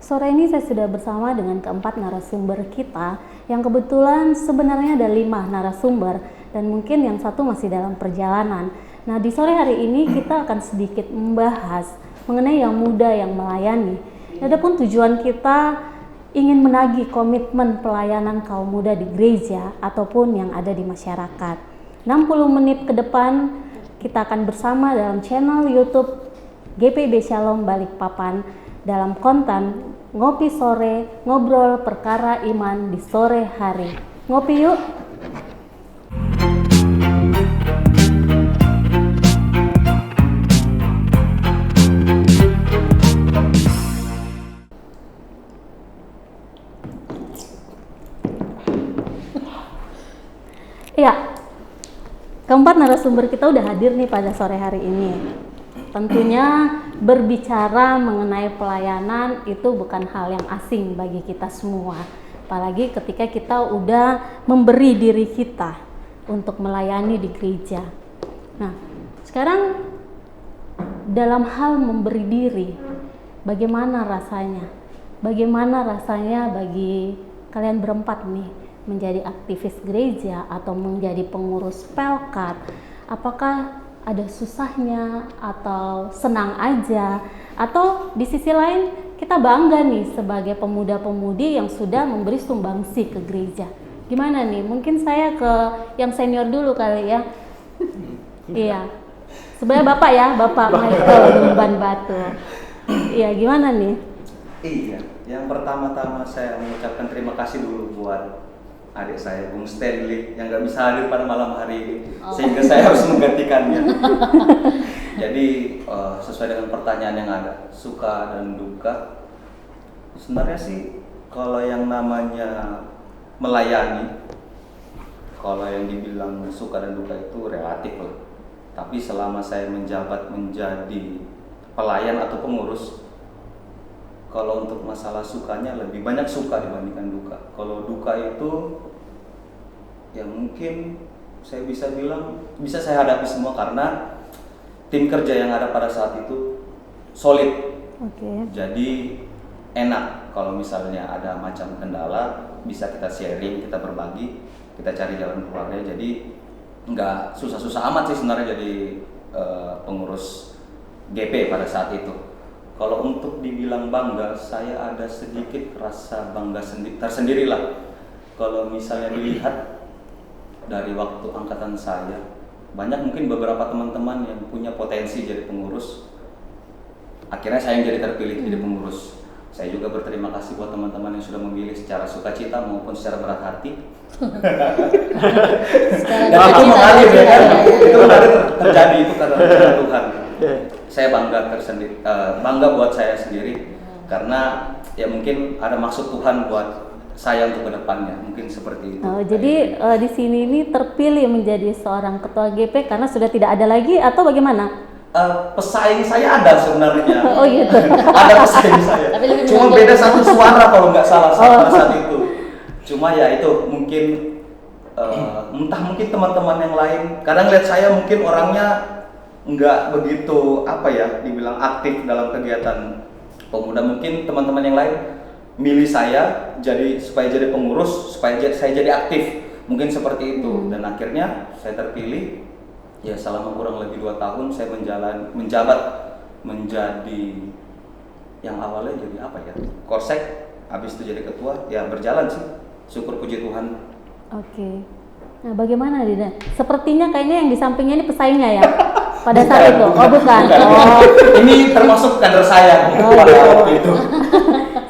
Sore ini saya sudah bersama dengan keempat narasumber kita yang kebetulan sebenarnya ada 5 narasumber dan mungkin yang satu masih dalam perjalanan. Nah, di sore hari ini kita akan sedikit membahas mengenai yang muda yang melayani. Adapun tujuan kita ingin menagih komitmen pelayanan kaum muda di gereja ataupun yang ada di masyarakat. 60 menit ke depan kita akan bersama dalam channel YouTube GPIB Shalom Balikpapan dalam konten Ngopi Sore, ngobrol perkara iman di sore hari. Ngopi yuk! Ya, keempat narasumber kita udah hadir nih pada sore hari ini. Tentunya berbicara mengenai pelayanan itu bukan hal yang asing bagi kita semua. Apalagi ketika kita udah memberi diri kita untuk melayani di gereja. Nah, sekarang dalam hal memberi diri, bagaimana rasanya? Bagaimana rasanya bagi kalian berempat nih menjadi aktivis gereja atau menjadi pengurus Pelkat? Apakah ada susahnya atau senang aja, atau di sisi lain kita bangga nih sebagai pemuda-pemudi yang sudah memberi sumbangsi ke gereja? Gimana nih? Mungkin saya ke yang senior dulu kali ya. Iya. Sebenarnya Bapak ya, Bapak Michael Lumban Batu. Iya, gimana nih? Iya, yang pertama-tama saya mengucapkan terima kasih dulu buat adik saya, Bung Stanley, yang nggak bisa hadir pada malam hari ini, sehingga saya harus menggantikannya. Jadi sesuai dengan pertanyaan yang ada, suka dan duka. Sebenarnya sih kalau yang namanya melayani, kalau yang dibilang suka dan duka itu relatif lah. Tapi selama saya menjabat menjadi pelayan atau pengurus, kalau untuk masalah sukanya lebih banyak suka dibandingkan duka. Kalau duka itu ya mungkin saya bisa bilang bisa saya hadapi semua karena tim kerja yang ada pada saat itu solid. Jadi enak kalau misalnya ada macam kendala bisa kita sharing, kita berbagi, kita cari jalan keluarnya. Jadi nggak susah-susah amat sih sebenarnya jadi pengurus GP pada saat itu. Kalau untuk dibilang bangga, saya ada sedikit rasa bangga tersendiri lah. Kalau misalnya dilihat dari waktu angkatan saya, banyak mungkin beberapa teman-teman yang punya potensi jadi pengurus. Akhirnya saya yang jadi terpilih jadi pengurus. Saya juga berterima kasih buat teman-teman yang sudah memilih secara sukacita maupun secara berat hati. Dan itu mengalir ya kan? Itu mengalir terjadi itu karena Tuhan. Saya bangga buat saya sendiri karena ya mungkin ada maksud Tuhan buat saya untuk kedepannya, mungkin seperti itu. Jadi di sini ini terpilih menjadi seorang ketua GP karena sudah tidak ada lagi atau bagaimana? Pesaing saya ada sebenarnya. Oh gitu. Ada pesaing saya. Cuma beda satu suara kalau nggak salah saat itu. Cuma ya itu mungkin entah mungkin teman-teman yang lain. Kadang lihat saya mungkin orangnya nggak begitu dibilang aktif dalam kegiatan pemuda. Mungkin teman-teman yang lain milih saya supaya jadi pengurus, supaya saya jadi aktif, mungkin seperti itu. Dan akhirnya saya terpilih. Ya selama kurang lebih 2 tahun saya menjabat menjadi yang awalnya jadi Korsek, habis itu jadi ketua. Ya berjalan sih, syukur puji Tuhan. Oke. Nah bagaimana Dida? Sepertinya kayaknya yang di sampingnya ini pesaingnya ya? Pada saat itu? Oh bukan. Oh. Ini termasuk kader saya pada waktu itu.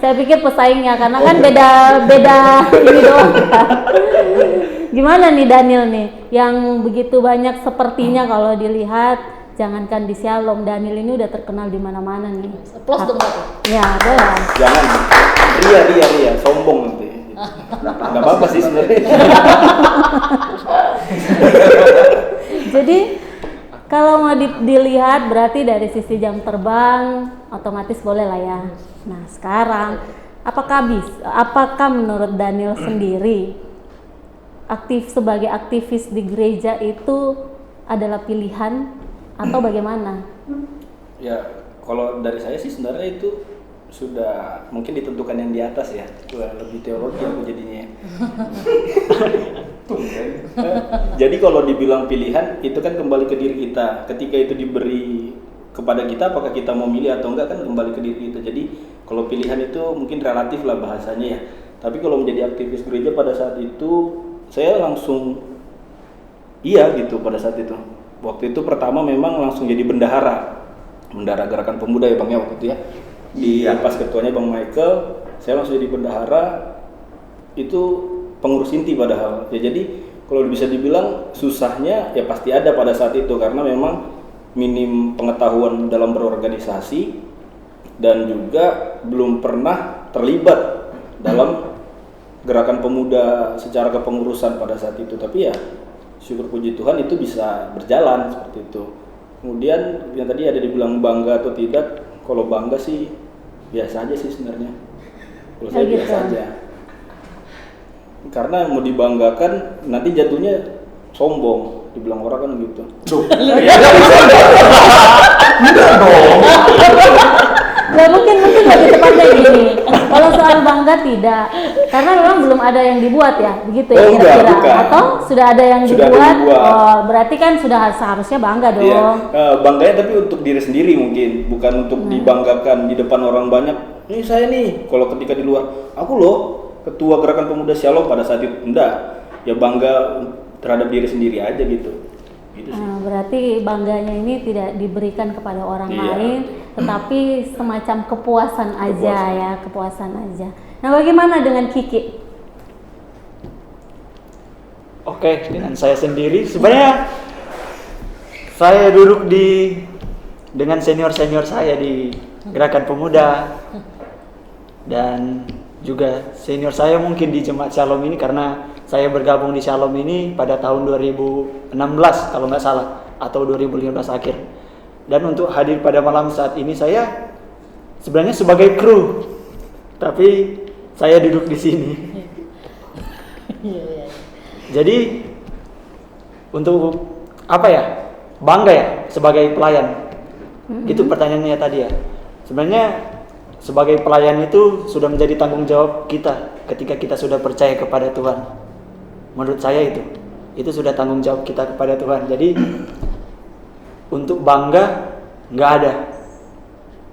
Saya pikir pesaingnya karena kan beda ini doang. Gimana nih Daniel nih yang begitu banyak sepertinya kalau dilihat, jangankan di Shalom, Daniel ini udah terkenal di mana-mana nih. Plus dong Pak. Ya, boleh. Jangan. Iya, sombong nanti. Enggak apa-apa sih sebenarnya. Jadi kalau mau dilihat berarti dari sisi jam terbang otomatis boleh lah ya. Nah sekarang apakah menurut Daniel sendiri sebagai aktivis di gereja itu adalah pilihan atau bagaimana? Ya kalau dari saya sih sebenarnya itu sudah mungkin ditentukan yang di atas ya. Wah, lebih teologi aku jadinya. Jadi kalau dibilang pilihan itu kan kembali ke diri kita. Ketika itu diberi kepada kita, apakah kita mau milih atau enggak kan kembali ke diri kita. Jadi kalau pilihan itu mungkin relatif lah bahasanya ya. Tapi kalau menjadi aktivis gereja pada saat itu saya langsung iya gitu pada saat itu. Waktu itu pertama memang langsung jadi bendahara Gerakan Pemuda ya Bang ya waktu itu ya. Di pas ketuanya Bang Michael, saya langsung jadi bendahara. Itu pengurus inti padahal. Ya jadi kalau bisa dibilang susahnya ya pasti ada pada saat itu karena memang minim pengetahuan dalam berorganisasi dan juga belum pernah terlibat dalam gerakan pemuda secara kepengurusan pada saat itu. Tapi ya syukur puji Tuhan itu bisa berjalan seperti itu. Kemudian yang tadi ada dibilang bangga atau tidak, kalau bangga sih biasa aja sih sebenarnya. Kalau saya biasa aja. Karena mau dibanggakan nanti jatuhnya sombong, dibilang orang kan gitu. Enggak dong. Nggak mungkin lebih tepatnya gini. Kalau soal bangga tidak, karena memang belum ada yang dibuat ya, begitu ya kira-kira. Atau sudah ada yang dibuat. Oh, berarti kan sudah seharusnya bangga dong. Iya. Bangganya tapi untuk diri sendiri mungkin, bukan untuk dibanggakan di depan orang banyak. Ini saya nih, kalau ketika di luar, aku loh ketua gerakan pemuda Shalom pada saat itu. Enggak, ya bangga terhadap diri sendiri aja gitu. Gitu sih. Berarti bangganya ini tidak diberikan kepada orang lain, tetapi semacam kepuasan aja. Kepuasan aja. Nah, bagaimana dengan Kiki? Oke, dengan saya sendiri sebenarnya saya duduk dengan senior-senior saya di Gerakan Pemuda dan juga senior saya mungkin di Jemaat Shalom ini karena saya bergabung di Shalom ini pada tahun 2016 kalau nggak salah atau 2015 akhir. Dan untuk hadir pada malam saat ini saya sebenarnya sebagai kru, tapi saya duduk di sini. Jadi untuk apa ya? Bangga ya sebagai pelayan. Itu pertanyaannya tadi ya. Sebenarnya sebagai pelayan itu sudah menjadi tanggung jawab kita ketika kita sudah percaya kepada Tuhan. Menurut saya itu sudah tanggung jawab kita kepada Tuhan. Jadi untuk bangga nggak ada,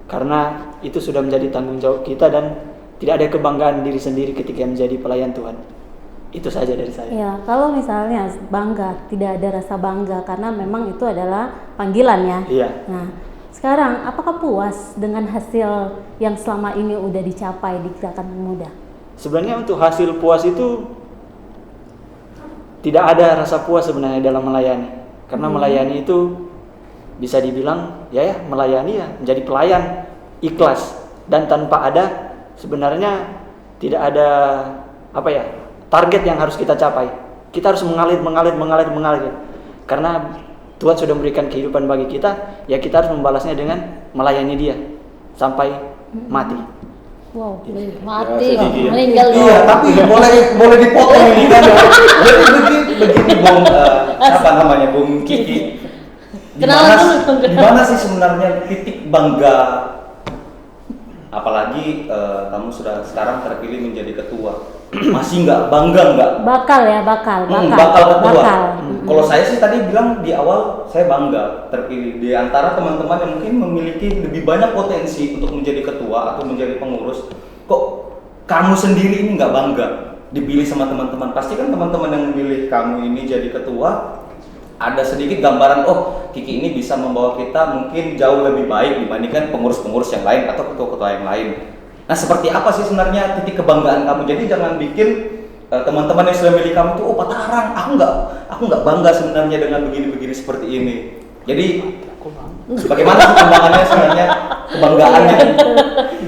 karena itu sudah menjadi tanggung jawab kita dan tidak ada kebanggaan diri sendiri ketika menjadi pelayan Tuhan. Itu saja dari saya. Ya, kalau misalnya bangga, tidak ada rasa bangga karena memang itu adalah panggilan ya. Iya. Nah, sekarang apakah puas dengan hasil yang selama ini udah dicapai di Gerakan Pemuda? Sebenarnya untuk hasil puas itu tidak ada rasa puas sebenarnya dalam melayani. Karena melayani itu bisa dibilang melayani ya menjadi pelayan ikhlas dan tanpa ada sebenarnya tidak ada target yang harus kita capai. Kita harus mengalir. Karena Tuhan sudah memberikan kehidupan bagi kita, ya kita harus membalasnya dengan melayani Dia sampai mati. Wow, mati, Ya, meninggal. Iya, tapi boleh dipotong ini kan. Jadi begini Bung, apa namanya Bung Kiki? Di mana sih sebenarnya titik bangga? Apalagi kamu sudah sekarang terpilih menjadi ketua. Masih nggak bangga nggak? Bakal Ketua. Kalau saya sih tadi bilang di awal saya bangga terpilih di antara teman-teman yang mungkin memiliki lebih banyak potensi untuk menjadi ketua atau menjadi pengurus. Kok kamu sendiri ini nggak bangga dipilih sama teman-teman? Pasti kan teman-teman yang memilih kamu ini jadi ketua ada sedikit gambaran, oh Kiki ini bisa membawa kita mungkin jauh lebih baik dibandingkan pengurus-pengurus yang lain atau ketua-ketua yang lain. Nah, seperti apa sih sebenarnya titik kebanggaan kamu? Jadi jangan bikin teman-teman yang sudah milih kamu tuh, oh Patarang, aku nggak bangga sebenarnya dengan begini-begini seperti ini. Jadi bagaimana sih kebanggaannya sebenarnya, kebanggaannya?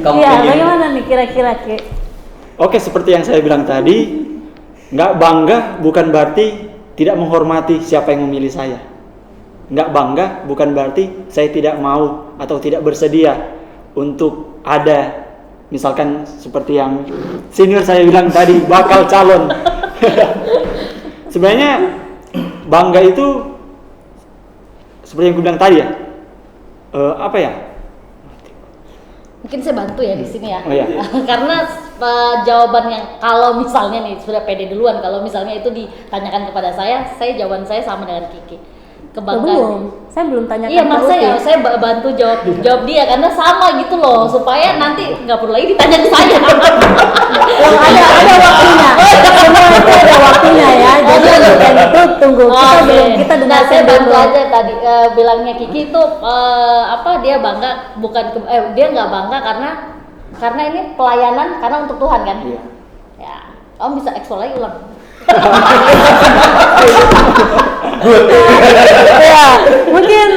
Iya, bagaimana nih kira-kira Ki? Oke, seperti yang saya bilang tadi, nggak bangga bukan berarti tidak menghormati siapa yang memilih saya. Nggak bangga bukan berarti saya tidak mau atau tidak bersedia untuk ada. Misalkan seperti yang senior saya bilang tadi, bakal calon. Sebenarnya bangga itu seperti yang gue bilang tadi ya, Mungkin saya bantu ya di sini ya. Oh, iya. Karena jawaban yang kalau misalnya nih sudah pede duluan, kalau misalnya itu ditanyakan kepada saya jawaban saya sama dengan Kiki. Kebanggaan. Saya belum tanyakan. Iya, ke makanya Uti. saya bantu jawab dia karena sama gitu loh, supaya nanti nggak perlu lagi ditanya ke saya. Oh, ada waktunya. Semua itu ada waktunya ya. Jadi bukan itu tunggu. Kita Nah, dengarkan saya bantu dulu. aja tadi bilangnya Kiki itu dia bangga dia nggak bangga karena ini pelayanan karena untuk Tuhan kan. Iya. Ya, Om bisa ekspor lagi ulang. Ya, mungkin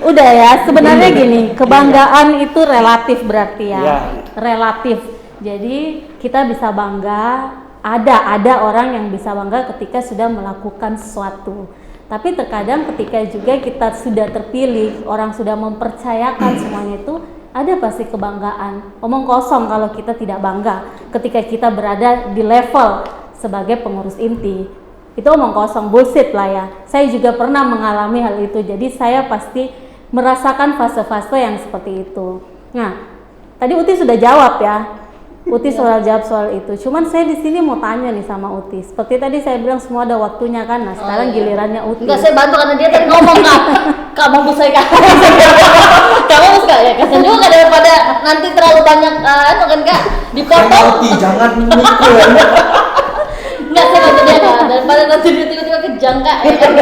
udah ya. Sebenarnya gini, kebanggaan itu relatif berarti ya. Iya. Relatif. Jadi kita bisa bangga, ada orang yang bisa bangga ketika sudah melakukan sesuatu. Tapi terkadang ketika juga kita sudah terpilih, orang sudah mempercayakan semuanya itu, ada pasti kebanggaan. Omong kosong kalau kita tidak bangga ketika kita berada di level sebagai pengurus inti. Itu omong kosong, bullshit lah ya. Saya juga pernah mengalami hal itu, jadi saya pasti merasakan fase-fase yang seperti itu. Nah, tadi Uti sudah jawab ya. Uti jawab soal itu. Cuman saya di sini mau tanya nih sama Uti. Seperti tadi saya bilang semua ada waktunya kan. Nah, sekarang gilirannya Uti. Enggak, saya bantu karena dia tadi ngomong Kak mau saya Kak. Kamu suka ya, kasian juga daripada nanti terlalu banyak kan Kak dipotong. Uti, jangan mikir. Enggak, saya bantu dia Kak, daripada nanti dia tiba-tiba kejang Kak. Ya kan?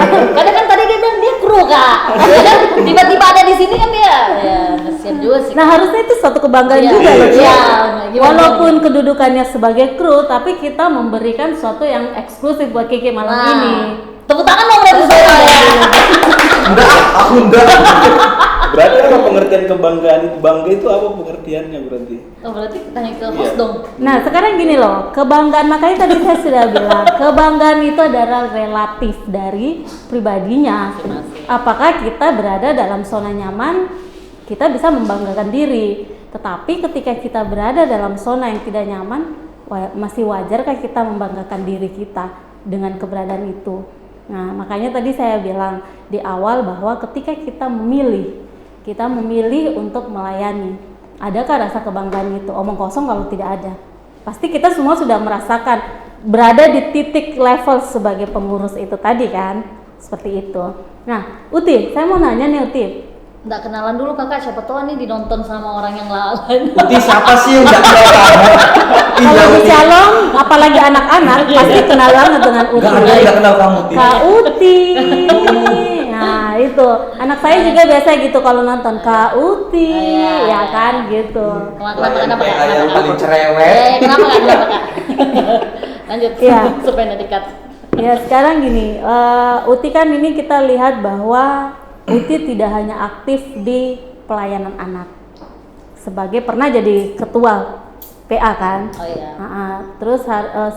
Karena kan tadi dia bilang dia kru Kak. Ya kan? Tiba-tiba ada di sini kan dia. Ya, kasian juga sih. Nah, harusnya itu suatu kebanggaan Iya, juga loh. iya. Gimana? Walaupun kedudukannya sebagai kru, tapi kita memberikan sesuatu yang eksklusif buat Kiki malam ini. Tepuk tangan dong berarti saya ya. Aku enggak. Berarti apa pengertian kebanggaan itu? Bangga itu apa pengertiannya berarti? Oh, berarti tanya ke host dong. Nah, sekarang gini loh, kebanggaan, makanya tadi saya sudah bilang, kebanggaan itu adalah relatif dari pribadinya. Apakah kita berada dalam zona nyaman, kita bisa membanggakan diri. Tetapi ketika kita berada dalam zona yang tidak nyaman, masih wajarkah kita membanggakan diri kita dengan keberadaan itu? Nah, makanya tadi saya bilang di awal bahwa ketika kita memilih untuk melayani, adakah rasa kebanggaan itu? Omong kosong kalau tidak ada. Pasti kita semua sudah merasakan berada di titik level sebagai pengurus itu tadi kan, seperti itu. Nah, Uti, saya mau nanya nih Uti. Nggak kenalan dulu Kakak, siapa tahu nih dinonton sama orang yang lain. Uti siapa sih yang nggak kenal kamu? Kalau di Calong, apalagi anak-anak, pasti kenal banget dengan Uti. Nggak ada yang nggak kenal kamu, Uti. Kak Uti. Nah, itu. Anak saya juga biasa gitu kalau nonton Kak Uti, ya kan gitu. Kenapa yang paling cerewet. Kenapa Kak? Lanjut, Iya. supaya nggak di-cut. Ya, sekarang gini, Uti kan ini kita lihat bahwa Uti tidak hanya aktif di pelayanan anak. Sebagai pernah jadi ketua PA kan. Oh iya. Terus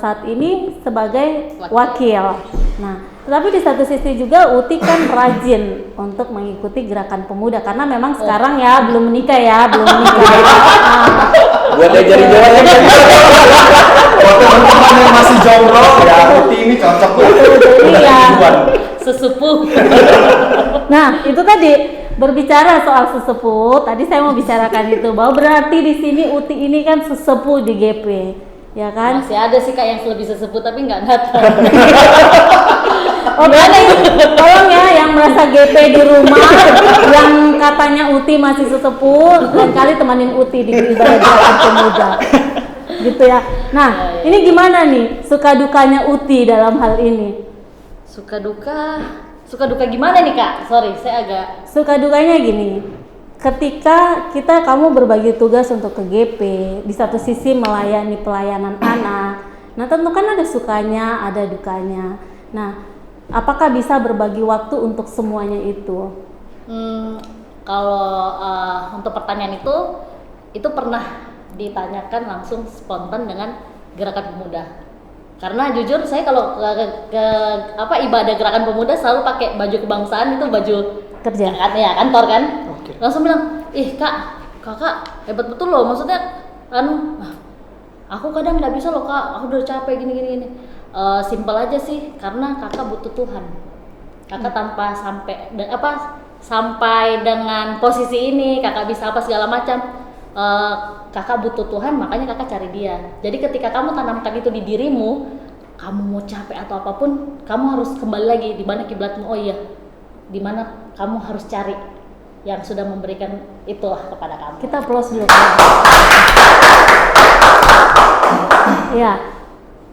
saat ini sebagai wakil. Nah, tetapi di satu sisi juga Uti kan rajin untuk mengikuti gerakan pemuda karena memang sekarang ya belum menikah. Buat yang jadi jawaban. Buat teman-teman yang masih jomblo ya, Uti ini cocok lah. Iya. Sesepuh. Nah, itu tadi berbicara soal sesepuh. Tadi saya mau bicarakan itu bahwa berarti di sini Uti ini kan sesepuh di GP, ya kan? Masih ada sih Kak yang lebih sesepuh tapi nggak datang. Oh, berarti tolong ya yang merasa GP di rumah, yang katanya Uti masih sesepuh, lain kali temanin Uti di ibadah gerakan pemuda. Gitu ya. Nah, ini gimana nih suka dukanya Uti dalam hal ini? Suka duka gimana nih Kak? Sorry, saya agak Suka dukanya gini, ketika kamu berbagi tugas untuk ke GP, di satu sisi melayani pelayanan anak, nah tentu kan ada sukanya, ada dukanya. Nah, apakah bisa berbagi waktu untuk semuanya itu? kalau untuk pertanyaan itu pernah ditanyakan langsung spontan dengan gerakan pemuda. Karena jujur saya kalau ke ibadah gerakan pemuda selalu pakai baju kebangsaan, itu baju Kerja. ya kantor kan. Oke. Langsung bilang, kakak hebat betul loh, maksudnya aku kadang nggak bisa loh Kak, aku udah capek gini. Simpel aja sih, karena kakak butuh Tuhan. Kakak tanpa sampai sampai dengan posisi ini, kakak bisa apa segala macam, kakak butuh Tuhan, makanya kakak cari dia. Jadi ketika kamu tanamkan itu di dirimu, kamu mau capek atau apapun, kamu harus kembali lagi di mana kiblatmu. Oh iya, di mana kamu harus cari yang sudah memberikan itulah kepada kamu. Kita applause dulu. Ya,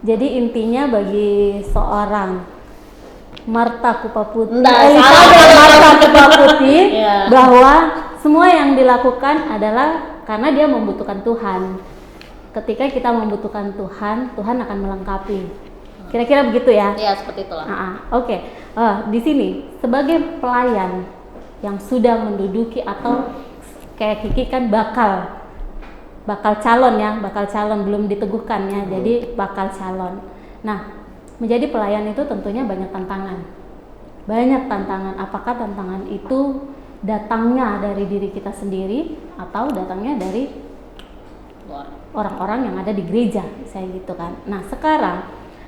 jadi intinya bagi seorang Martha Kupaputi, Martha Kupaputi, Iya. bahwa semua yang dilakukan adalah karena dia membutuhkan Tuhan. Ketika kita membutuhkan Tuhan, Tuhan akan melengkapi. Kira-kira begitu ya? Iya, seperti itulah. Oke. Di sini sebagai pelayan yang sudah menduduki atau kayak Kiki kan bakal calon ya, bakal calon belum diteguhkan ya, jadi bakal calon. Nah, menjadi pelayan itu tentunya banyak tantangan. Banyak tantangan. Apakah tantangan itu datangnya dari diri kita sendiri atau datangnya dari orang-orang yang ada di gereja, saya gitu kan. Nah, sekarang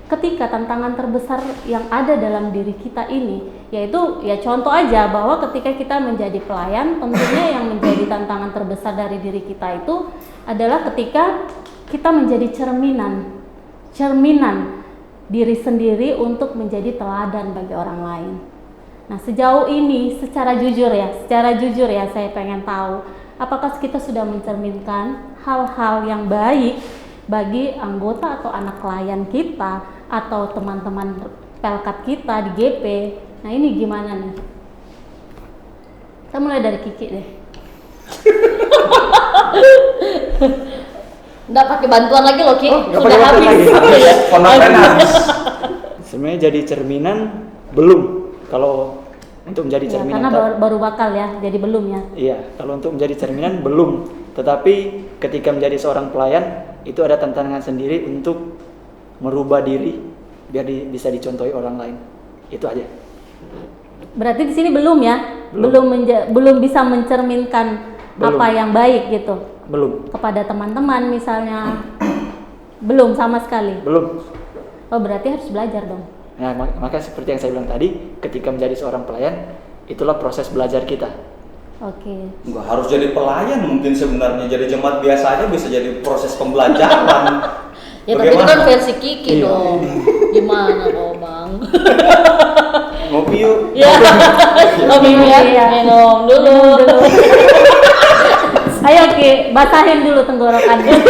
ketika tantangan terbesar yang ada dalam diri kita ini, yaitu ya contoh aja bahwa ketika kita menjadi pelayan, tentunya yang menjadi tantangan terbesar dari diri kita itu adalah ketika kita menjadi cerminan diri sendiri untuk menjadi teladan bagi orang lain. Nah, sejauh ini secara jujur ya saya pengen tahu apakah kita sudah mencerminkan hal-hal yang baik bagi anggota atau anak klien kita atau teman-teman pelkat kita di GP. Nah, ini gimana nih? Kita mulai dari Kiki deh. Nggak pakai bantuan lagi loh, Ki. Nggak Sudah pakai bantuan habis. lagi. Konten habis. Sebenarnya jadi cerminan belum. Kalau untuk menjadi Ya, cerminan karena baru bakal ya, jadi belum ya. Iya, kalau untuk menjadi cerminan belum. Tetapi ketika menjadi seorang pelayan itu ada tantangan sendiri untuk merubah diri biar bisa dicontohi orang lain. Itu aja. Berarti di sini belum ya, belum bisa mencerminkan Belum. apa yang baik gitu Belum. kepada teman-teman misalnya. Belum sama sekali. Belum. Oh, berarti harus belajar dong. Nah, maka seperti yang saya bilang tadi, ketika menjadi seorang pelayan, itulah proses belajar kita. Oke. Nggak harus jadi pelayan, mungkin sebenarnya jadi jemaat biasa aja bisa jadi proses pembelajaran. Ya tapi itu kan versi Kiki dong. Gimana kok, Bang? Ngopi yuk. Ya. Ngopi ya. Iya. Minum dulu. Ayo Ki, basahin dulu tenggorokannya.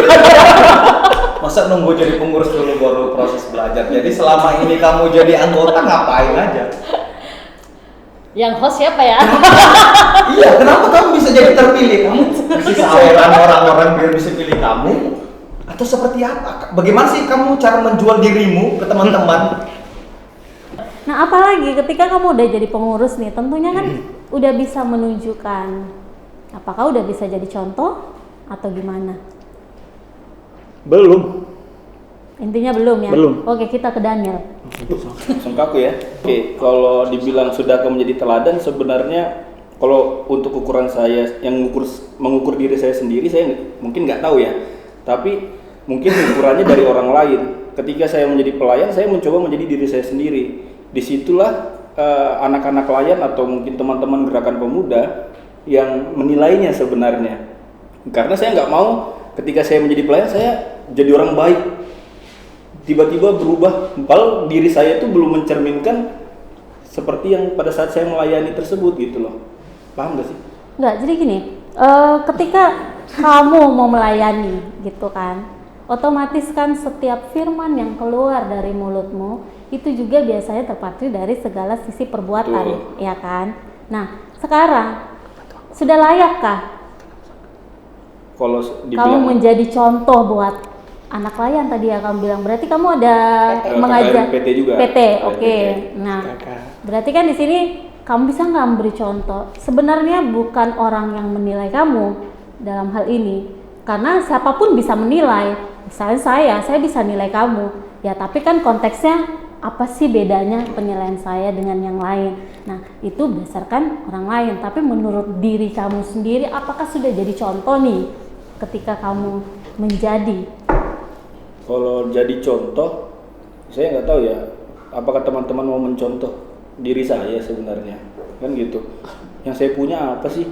Masa nunggu jadi pengurus dulu baru proses belajar? Jadi selama ini kamu jadi anggota ngapain aja? Yang host siapa ya? Iya, kenapa kamu bisa jadi terpilih? Kamu bisa saweran orang-orang biar bisa pilih kamu? Atau seperti apa? Bagaimana sih kamu cara menjual dirimu ke teman-teman? Nah, apalagi ketika kamu udah jadi pengurus nih, tentunya kan udah bisa menunjukkan apakah udah bisa jadi contoh atau gimana? Belum. Intinya belum ya? Belum. Oke, kita ke Daniel. Langsung ke aku ya. Oke, kalau dibilang sudah kamu menjadi teladan, sebenarnya kalau untuk ukuran saya yang mengukur diri saya sendiri, saya mungkin nggak tahu ya. Tapi mungkin ukurannya dari orang lain. Ketika saya menjadi pelayan, saya mencoba menjadi diri saya sendiri. Disitulah anak-anak pelayan atau mungkin teman-teman gerakan pemuda yang menilainya sebenarnya. Karena saya nggak mau ketika saya menjadi pelayan, saya jadi orang baik. Tiba-tiba berubah, padahal diri saya itu belum mencerminkan seperti yang pada saat saya melayani tersebut gitu loh. Paham gak sih? Enggak, jadi gini, ketika kamu mau melayani gitu kan, otomatis kan setiap firman yang keluar dari mulutmu itu juga biasanya terpatri dari segala sisi perbuatan. Betul. Ya kan? Nah, sekarang sudah layakkah Kalau kamu dibilang menjadi contoh buat anak layan tadi ya kamu bilang, berarti kamu ada mengajar PT juga. PT, oke. PT. Nah, Kakak. berarti kan di sini kamu bisa nggak memberi contoh? Sebenarnya bukan orang yang menilai kamu dalam hal ini, karena siapapun bisa menilai. Misalnya saya bisa nilai kamu, ya tapi kan konteksnya apa sih bedanya penilaian saya dengan yang lain? Nah, itu berdasarkan orang lain. Tapi menurut diri kamu sendiri, apakah sudah jadi contoh nih ketika kamu menjadi? Kalau jadi contoh, saya nggak tahu ya, apakah teman-teman mau mencontoh diri saya sebenarnya, kan gitu. yang saya punya apa sih?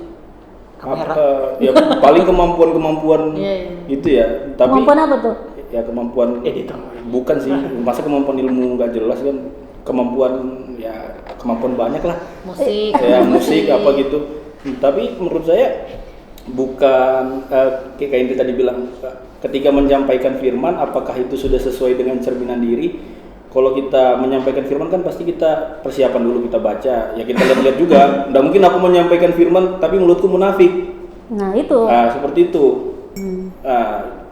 Kamera. Ya paling kemampuan itu ya. Tapi Kemampuan apa tuh? ya kemampuan Editor. bukan sih, masa kemampuan ilmu nggak jelas kan, kemampuan banyak lah Musik. ya musik apa gitu. Tapi menurut saya bukan kayak Indri tadi bilang, ketika menyampaikan firman apakah itu sudah sesuai dengan cerminan diri. Kalau kita menyampaikan firman kan pasti kita persiapan dulu, kita baca ya, kita lihat-lihat juga. Nggak mungkin aku menyampaikan firman tapi mulutku munafik. Nah itu. Seperti itu.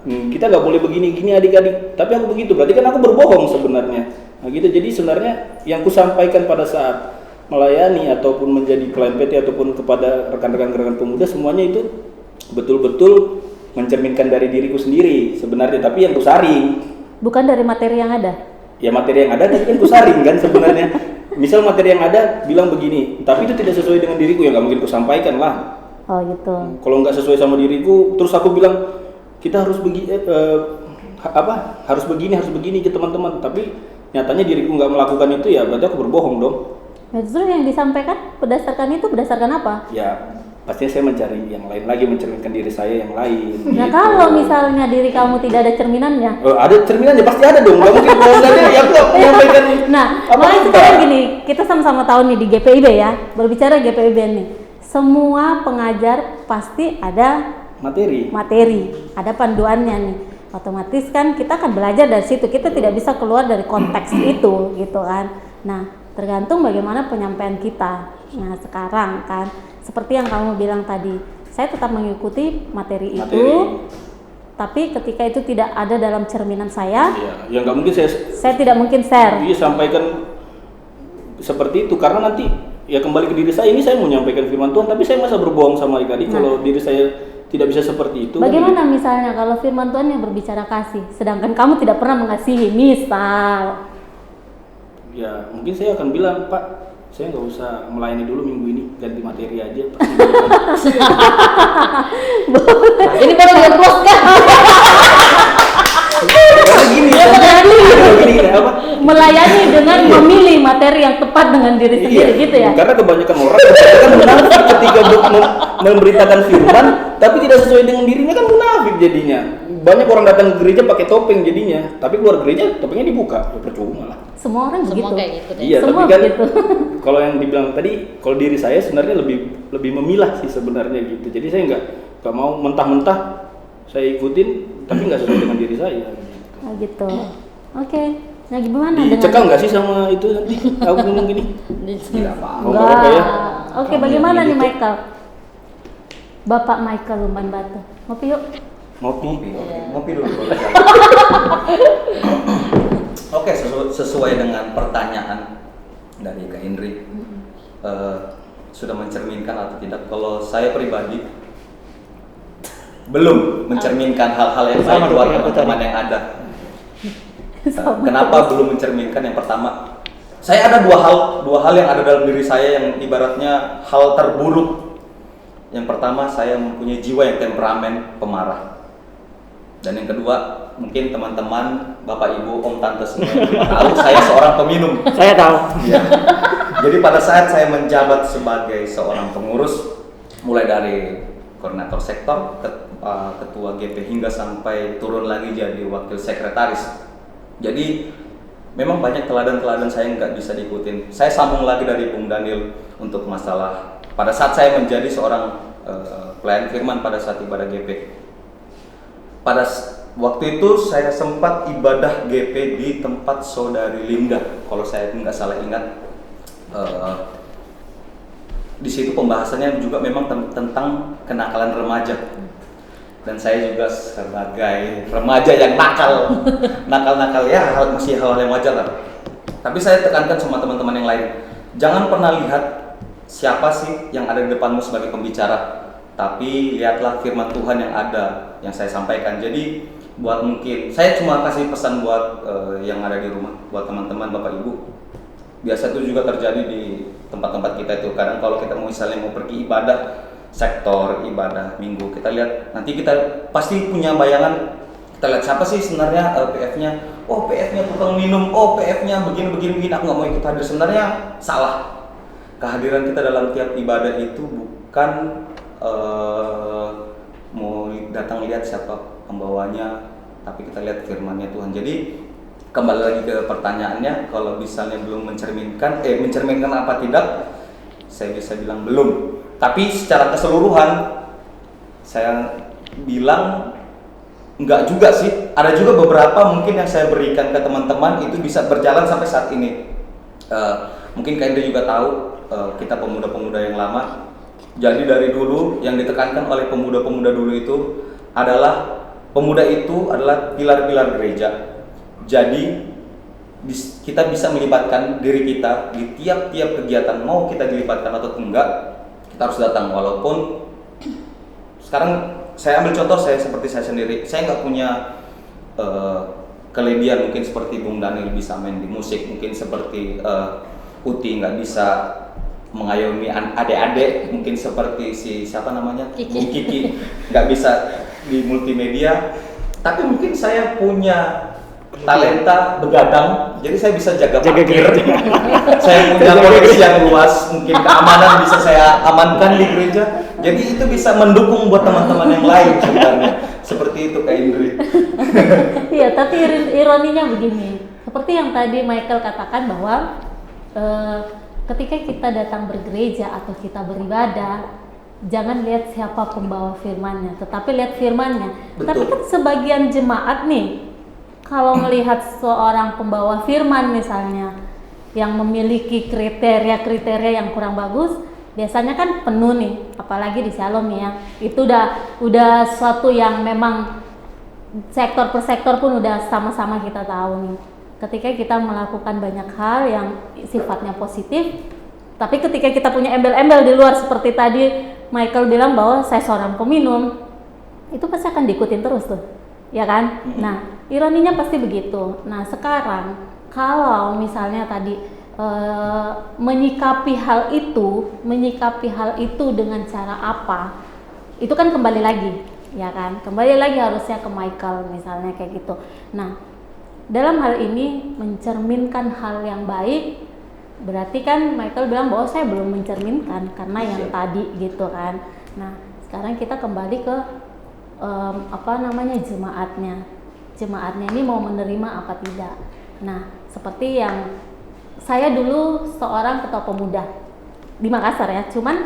Kita nggak boleh begini-gini adik-adik, tapi aku begitu, berarti kan aku berbohong sebenarnya. Nah gitu, jadi sebenarnya yang ku sampaikan pada saat melayani ataupun menjadi klien PT ataupun kepada rekan-rekan gerakan pemuda, semuanya itu betul-betul mencerminkan dari diriku sendiri sebenarnya, tapi yang ku saring. Bukan dari materi yang ada. Ya materi yang ada tapi kan ku saring kan sebenarnya. Misal materi yang ada bilang begini, tapi itu tidak sesuai dengan diriku, ya nggak mungkin ku sampaikan lah. Oh gitu. Kalau nggak sesuai sama diriku, terus aku bilang kita harus harus begini ke teman-teman, tapi nyatanya diriku nggak melakukan itu, ya berarti aku berbohong dong. Nah, justru yang disampaikan berdasarkan apa? Ya pastinya saya mencari yang lain lagi, mencerminkan diri saya yang lain. Nah gitu. kalau misalnya diri kamu tidak ada cerminannya, Ada cerminannya, pasti ada dong, nggak mungkin bahwasannya ya aku nggak menyampaikan. nah makanya sekarang gini, kita sama-sama tahu nih di GPIB ya, berbicara GPIB nih, semua pengajar pasti ada materi, ada panduannya nih. Otomatis kan kita akan belajar dari situ, kita tidak bisa keluar dari konteks itu gitu kan. Nah tergantung bagaimana penyampaian kita. Nah sekarang kan seperti yang kamu bilang tadi, saya tetap mengikuti materi. Itu tapi ketika itu tidak ada dalam cerminan saya, ya nggak mungkin saya tidak mungkin share. Iya, sampaikan seperti itu, karena nanti ya kembali ke diri saya. Ini saya mau menyampaikan firman Tuhan, tapi saya masa berbohong sama adik-adik kalau diri saya tidak bisa seperti itu. Bagaimana misalnya kalau firman Tuhan yang berbicara kasih, sedangkan kamu tidak pernah mengasihi, misal? Ya mungkin saya akan bilang, Pak, saya nggak usah melayani dulu minggu ini, ganti materi aja. Ini baru nge-close kan? Gini, apa? Melayani dengan memilih materi yang tepat dengan diri sendiri, gitu ya? Karena kebanyakan orang munafik ketika memberitakan firman, tapi tidak sesuai dengan dirinya, kan munafik jadinya. Banyak orang datang ke gereja pakai topeng jadinya, tapi keluar gereja topengnya dibuka, ya percuma lah. Semua orang Semua begitu. kayak gitu deh. Iya, Semua tapi kan begitu. kalau yang dibilang tadi, kalau diri saya sebenarnya lebih memilah sih sebenarnya gitu. Jadi saya nggak mau mentah-mentah saya ikutin, tapi nggak sesuai dengan diri saya. Oh gitu. Oke. Nah gimana Dicekal nggak sih sama itu nanti aku ngomong gini? Tidak apa-apa. Oh, nggak apa-apa ya. Oke, bagaimana nih Michael? Bapak Michael Lumban Batu. Ngopi yuk. Ngopi dulu. Oke, sesuai dengan pertanyaan dari Kak Indri, sudah mencerminkan atau tidak? Kalau saya pribadi belum mencerminkan hal-hal yang baik buat teman-teman yang ada. Kenapa belum mencerminkan? Yang pertama, saya ada dua hal yang ada dalam diri saya yang ibaratnya hal terburuk. Yang pertama, saya mempunyai jiwa yang temperamen, pemarah. Dan yang kedua, mungkin teman-teman, bapak, ibu, om, tante semua tahu saya seorang peminum. Saya tahu. Ya. Jadi pada saat saya menjabat sebagai seorang pengurus, mulai dari koordinator sektor, ketua GP hingga sampai turun lagi jadi wakil sekretaris. Jadi memang banyak teladan-teladan saya nggak bisa diikutin. Saya sambung lagi dari Bung Daniel untuk masalah pada saat saya menjadi seorang pelayan firman pada saat ibadah GP. Pada waktu itu saya sempat ibadah GP di tempat saudari Linda, kalau saya nggak salah ingat. Di situ pembahasannya juga memang tentang kenakalan remaja. Dan saya juga sebagai remaja yang nakal ya, masih hal-hal yang wajar lah. Tapi saya tekankan sama teman-teman yang lain, jangan pernah lihat siapa sih yang ada di depanmu sebagai pembicara, tapi lihatlah firman Tuhan yang ada, yang saya sampaikan. Jadi buat mungkin saya cuma kasih pesan buat yang ada di rumah, buat teman-teman bapak ibu. Biasa itu juga terjadi di tempat-tempat kita itu. Kadang kalau kita misalnya mau pergi ibadah sektor, ibadah minggu, kita lihat, nanti kita pasti punya bayangan, kita lihat siapa sih sebenarnya PF-nya. Oh PF-nya tukang minum, oh PF-nya begini, aku nggak mau ikut hadir. Sebenarnya salah. kehadiran kita dalam tiap ibadah itu bukan mau datang lihat siapa pembawanya, tapi kita lihat firman-Nya Tuhan. Jadi kembali lagi ke pertanyaannya, kalau misalnya belum mencerminkan apa tidak, saya bisa bilang belum. Tapi secara keseluruhan saya bilang enggak juga sih. Ada juga beberapa mungkin yang saya berikan ke teman-teman itu bisa berjalan sampai saat ini. Mungkin Kak Indri juga tahu, kita pemuda-pemuda yang lama. Jadi dari dulu yang ditekankan oleh pemuda-pemuda dulu itu adalah pemuda itu adalah pilar-pilar gereja. Jadi kita bisa melibatkan diri kita di tiap-tiap kegiatan, mau kita dilibatkan atau enggak, kita harus datang. Walaupun sekarang saya ambil contoh seperti saya sendiri, saya nggak punya kelebihan mungkin seperti Bung Daniel bisa main di musik, mungkin seperti Uti nggak bisa mengayomi adik-adik, mungkin seperti Bung Kiki nggak bisa di multimedia, tapi mungkin saya punya talenta begadang, jadi saya bisa jaga parkir. Saya punya koleksi yang luas, mungkin keamanan bisa saya amankan di gereja. Jadi itu bisa mendukung buat teman-teman yang lain sebenarnya. Seperti itu Kak Indri. Iya, tapi ironinya begini. Seperti yang tadi Michael katakan bahwa ketika kita datang bergereja atau kita beribadah, jangan lihat siapa pembawa firman-Nya, tetapi lihat firman-Nya. Betul. Tapi kan sebagian jemaat nih, kalau melihat seorang pembawa firman misalnya yang memiliki kriteria-kriteria yang kurang bagus, biasanya kan penuh nih, apalagi di Shalom ya. Itu udah suatu yang memang sektor per sektor pun udah sama-sama kita tahu nih. Ketika kita melakukan banyak hal yang sifatnya positif, tapi ketika kita punya embel-embel di luar seperti tadi Michael bilang bahwa saya seorang peminum, itu pasti akan diikutin terus tuh, ya kan? Nah, ironinya pasti begitu. Nah, sekarang kalau misalnya tadi menyikapi hal itu dengan cara apa, itu kan kembali lagi, ya kan? Kembali lagi harusnya ke Michael misalnya kayak gitu. Nah, dalam hal ini mencerminkan hal yang baik, berarti kan Michael bilang bahwa saya belum mencerminkan karena yang tadi gitu kan. Nah, sekarang kita kembali ke jemaatnya ini mau menerima apa tidak. Nah, seperti yang saya dulu seorang ketua pemuda di Makassar ya, cuman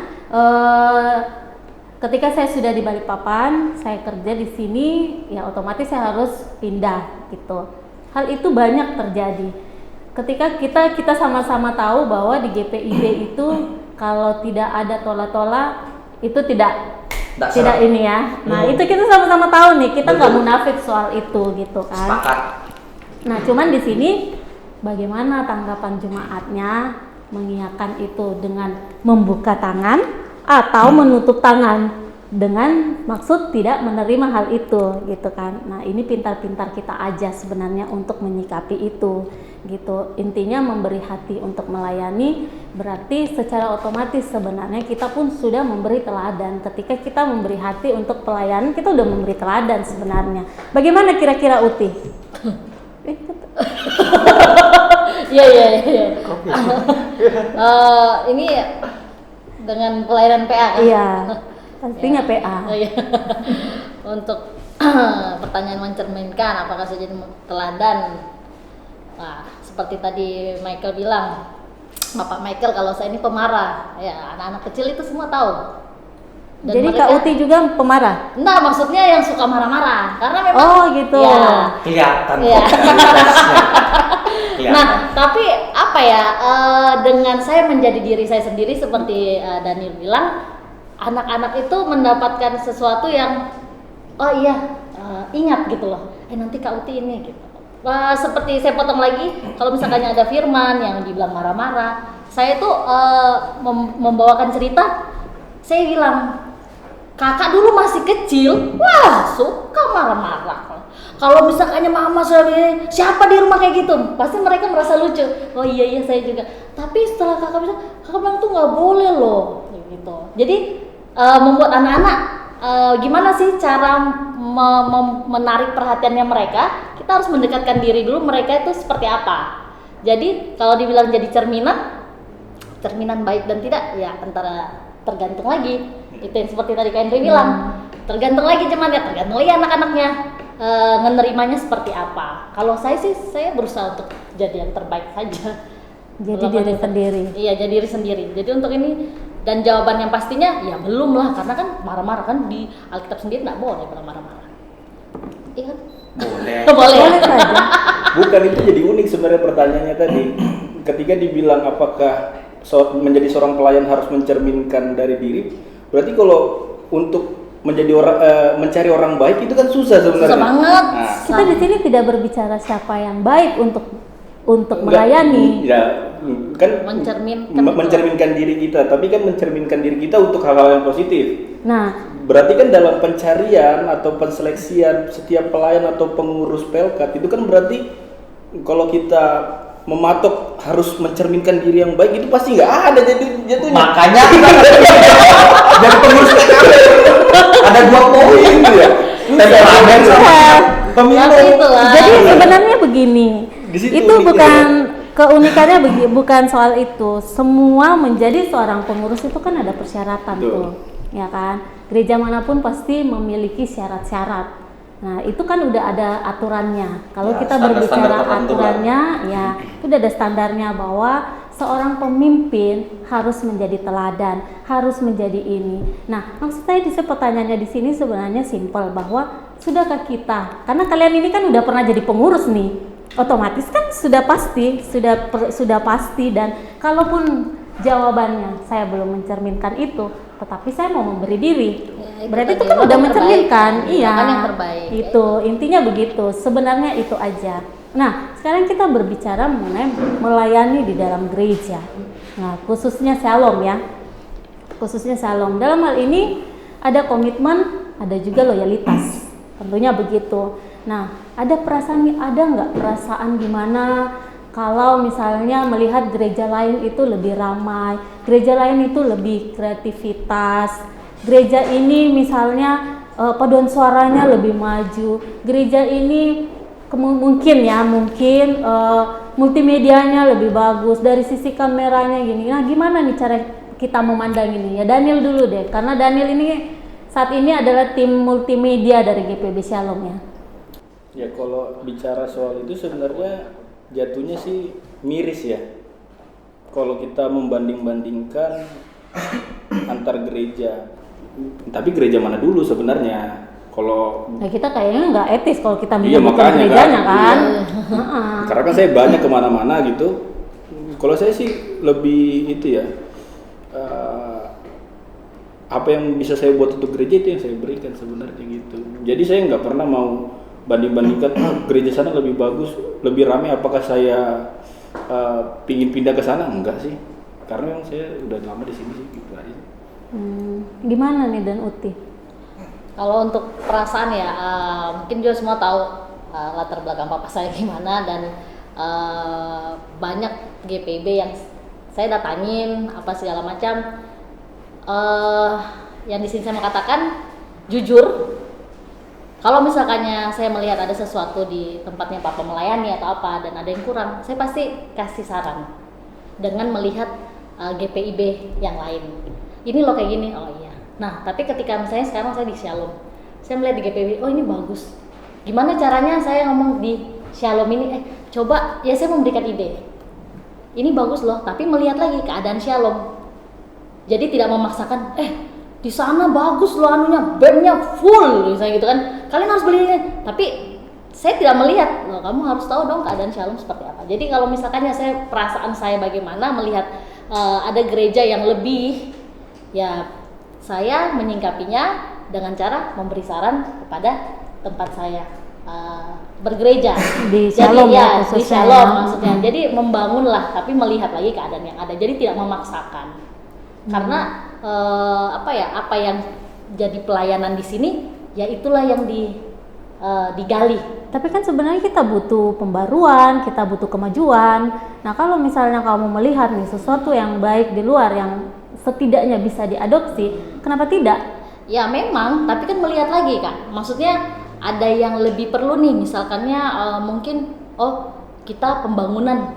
ketika saya sudah di Balikpapan, saya kerja di sini, ya otomatis saya harus pindah gitu. Hal itu banyak terjadi. Ketika kita sama-sama tahu bahwa di GPIB itu kalau tidak ada tola-tola itu tidak ini ya. Nah, itu kita sama-sama tahu nih, kita nggak munafik soal itu gitu kan. Sepakat. Nah, cuman di sini bagaimana tanggapan jemaatnya mengiyakan itu dengan membuka tangan atau menutup tangan dengan maksud tidak menerima hal itu gitu kan. Nah, ini pintar-pintar kita aja sebenarnya untuk menyikapi itu gitu. Intinya memberi hati untuk melayani, berarti secara otomatis sebenarnya kita pun sudah memberi teladan. Ketika kita memberi hati untuk pelayanan, kita udah memberi teladan sebenarnya. Bagaimana kira-kira Uti? Iya. Ini dengan pelayanan PA kan? Iya, pastinya PA. Iya. Untuk pertanyaan mencerminkan apakah saya jadi teladan? Nah, seperti tadi Michael bilang, Bapak Michael, kalau saya ini pemarah, ya anak-anak kecil itu semua tahu. Dan jadi mereka, Kak Uti juga pemarah? Nah, maksudnya yang suka marah-marah, karena memang. Oh gitu. Ya, Kelihatan. Iya. Kelihatan. Nah, tapi apa ya? Dengan saya menjadi diri saya sendiri seperti Daniel bilang, anak-anak itu mendapatkan sesuatu yang, oh iya, ingat gitu loh. Nanti Kak Uti ini gitu. Seperti saya potong lagi, kalau misalkan ada firman yang dibilang marah-marah, saya tuh membawakan cerita. Saya bilang, kakak dulu masih kecil, wah suka marah-marah. Kalau misalkannya mama sudah siapa di rumah kayak gitu, pasti mereka merasa lucu. Oh iya saya juga. Tapi setelah kakak bilang tuh nggak boleh loh, gitu. Jadi membuat anak-anak gimana sih cara menarik perhatiannya mereka? Kita harus mendekatkan diri dulu mereka itu seperti apa. Jadi kalau dibilang jadi cerminan, cerminan baik dan tidak ya antara tergantung lagi. Itu yang seperti tadi Kak Indri bilang, tergantung lagi jemaatnya, tergantung lagi anak-anaknya ngenerimanya seperti apa. Kalau saya sih saya berusaha untuk jadi yang terbaik saja. Jadi diri sendiri. Iya, jadi diri sendiri. Jadi untuk ini dan jawaban yang pastinya ya belum lah, karena kan marah-marah kan di Alkitab sendiri nggak boleh marah-marah. Iya kan? Boleh. Boleh. saja. Bukan, itu jadi unik sebenarnya pertanyaannya tadi. Ketika dibilang apakah menjadi seorang pelayan harus mencerminkan dari diri, berarti kalau untuk menjadi orang mencari orang baik itu kan susah sebenarnya. Susah banget. Nah, Kita di sini tidak berbicara siapa yang baik untuk enggak, melayani. ya kan Mencerminkan diri kita, tapi kan mencerminkan diri kita untuk hal-hal yang positif. Nah, Berarti kan dalam pencarian atau penseleksian setiap pelayan atau pengurus Pelkat itu kan berarti kalau kita mematok harus mencerminkan diri yang baik itu pasti nggak ada jatuhnya. Makanya kita jadi pengurus PKB ada 2 poin ya. Temperamen sama pemilu. Itulah. jadi sebenarnya begini, Di situ itu uniknya. bukan keunikannya bukan soal itu. Semua menjadi seorang pengurus itu kan ada persyaratan Betul. tuh, ya kan? Gereja manapun pasti memiliki syarat-syarat. Nah, itu kan udah ada aturannya. Kalau Ya, kita standar-standar berbicara tertentu lah. aturannya, ya itu udah ada standarnya bahwa seorang pemimpin harus menjadi teladan, harus menjadi ini. Nah, maksud saya di pertanyaannya di sini sebenarnya simpel bahwa sudahkah kita? Karena kalian ini kan udah pernah jadi pengurus nih, otomatis kan sudah pasti dan kalaupun jawabannya saya belum mencerminkan itu, tetapi saya mau memberi diri. Ya, itu Berarti itu tadi, kan lo udah yang mencerminkan, terbaik. iya. Kan yang terbaik. Itu intinya begitu. Sebenarnya itu aja. Nah, sekarang kita berbicara mengenai melayani di dalam gereja. Nah, khususnya Shalom ya. Khususnya Shalom. Dalam hal ini ada komitmen, ada juga loyalitas. Tentunya begitu. Nah, ada nggak perasaan gimana kalau misalnya melihat gereja lain itu lebih ramai, gereja lain itu lebih kreativitas, gereja ini misalnya paduan suaranya lebih maju, gereja ini mungkin multimedianya lebih bagus, dari sisi kameranya gini. Nah, gimana nih cara kita memandang ini? Ya Daniel dulu deh, karena Daniel ini saat ini adalah tim multimedia dari GPB Shalom ya. Ya kalau bicara soal itu sebenarnya jatuhnya sih miris ya. Kalau kita membanding-bandingkan antar gereja, tapi gereja mana dulu sebenarnya? Kalau Nah, kita kayaknya nggak etis kalau kita Iya, menyebutkan makanya gerejanya kan. kan. karena kan saya banyak kemana-mana gitu. Kalau saya sih lebih itu ya, apa yang bisa saya buat untuk gereja itu yang saya berikan sebenarnya gitu. Jadi saya nggak pernah mau banding-bandingkan gereja sana lebih bagus, lebih ramai. Apakah saya pingin pindah ke sana? Enggak sih, karena memang saya udah lama di sini sih gitu aja. Gimana nih Dan Uti? Kalau untuk perasaan ya, mungkin juga semua tahu latar belakang papa saya gimana dan banyak GPB yang saya datangin apa segala macam. Yang di sini saya mau katakan jujur, kalau misalkannya saya melihat ada sesuatu di tempatnya papa melayani atau apa dan ada yang kurang, saya pasti kasih saran dengan melihat GPIB yang lain. Ini loh kayak gini, oh iya. Nah, tapi ketika misalnya sekarang saya di Shalom, saya melihat di GPIB, oh ini bagus. Gimana caranya saya ngomong di Shalom ini, coba ya saya memberikan ide. Ini bagus loh, tapi melihat lagi keadaan Shalom. Jadi tidak memaksakan, di sana bagus loh anunya, bandnya full, misalnya gitu kan. Kalian harus beli ini. Tapi saya tidak melihat, loh kamu harus tahu dong keadaan Shalom seperti apa. Jadi kalau misalkan ya perasaan saya bagaimana melihat ada gereja yang lebih, ya saya menyingkapinya dengan cara memberi saran kepada tempat saya bergereja Di Shalom jadi, ya, di khususnya Shalom ya. maksudnya. Jadi membangunlah, tapi melihat lagi keadaan yang ada. Jadi tidak memaksakan. Karena apa yang jadi pelayanan di sini, ya itulah yang digali. Tapi kan sebenarnya kita butuh pembaruan, kita butuh kemajuan. Nah, kalau misalnya kamu melihat nih sesuatu yang baik di luar yang setidaknya bisa diadopsi, kenapa tidak? Ya memang, tapi kan melihat lagi Kak. Maksudnya ada yang lebih perlu nih, misalkannya mungkin kita pembangunan.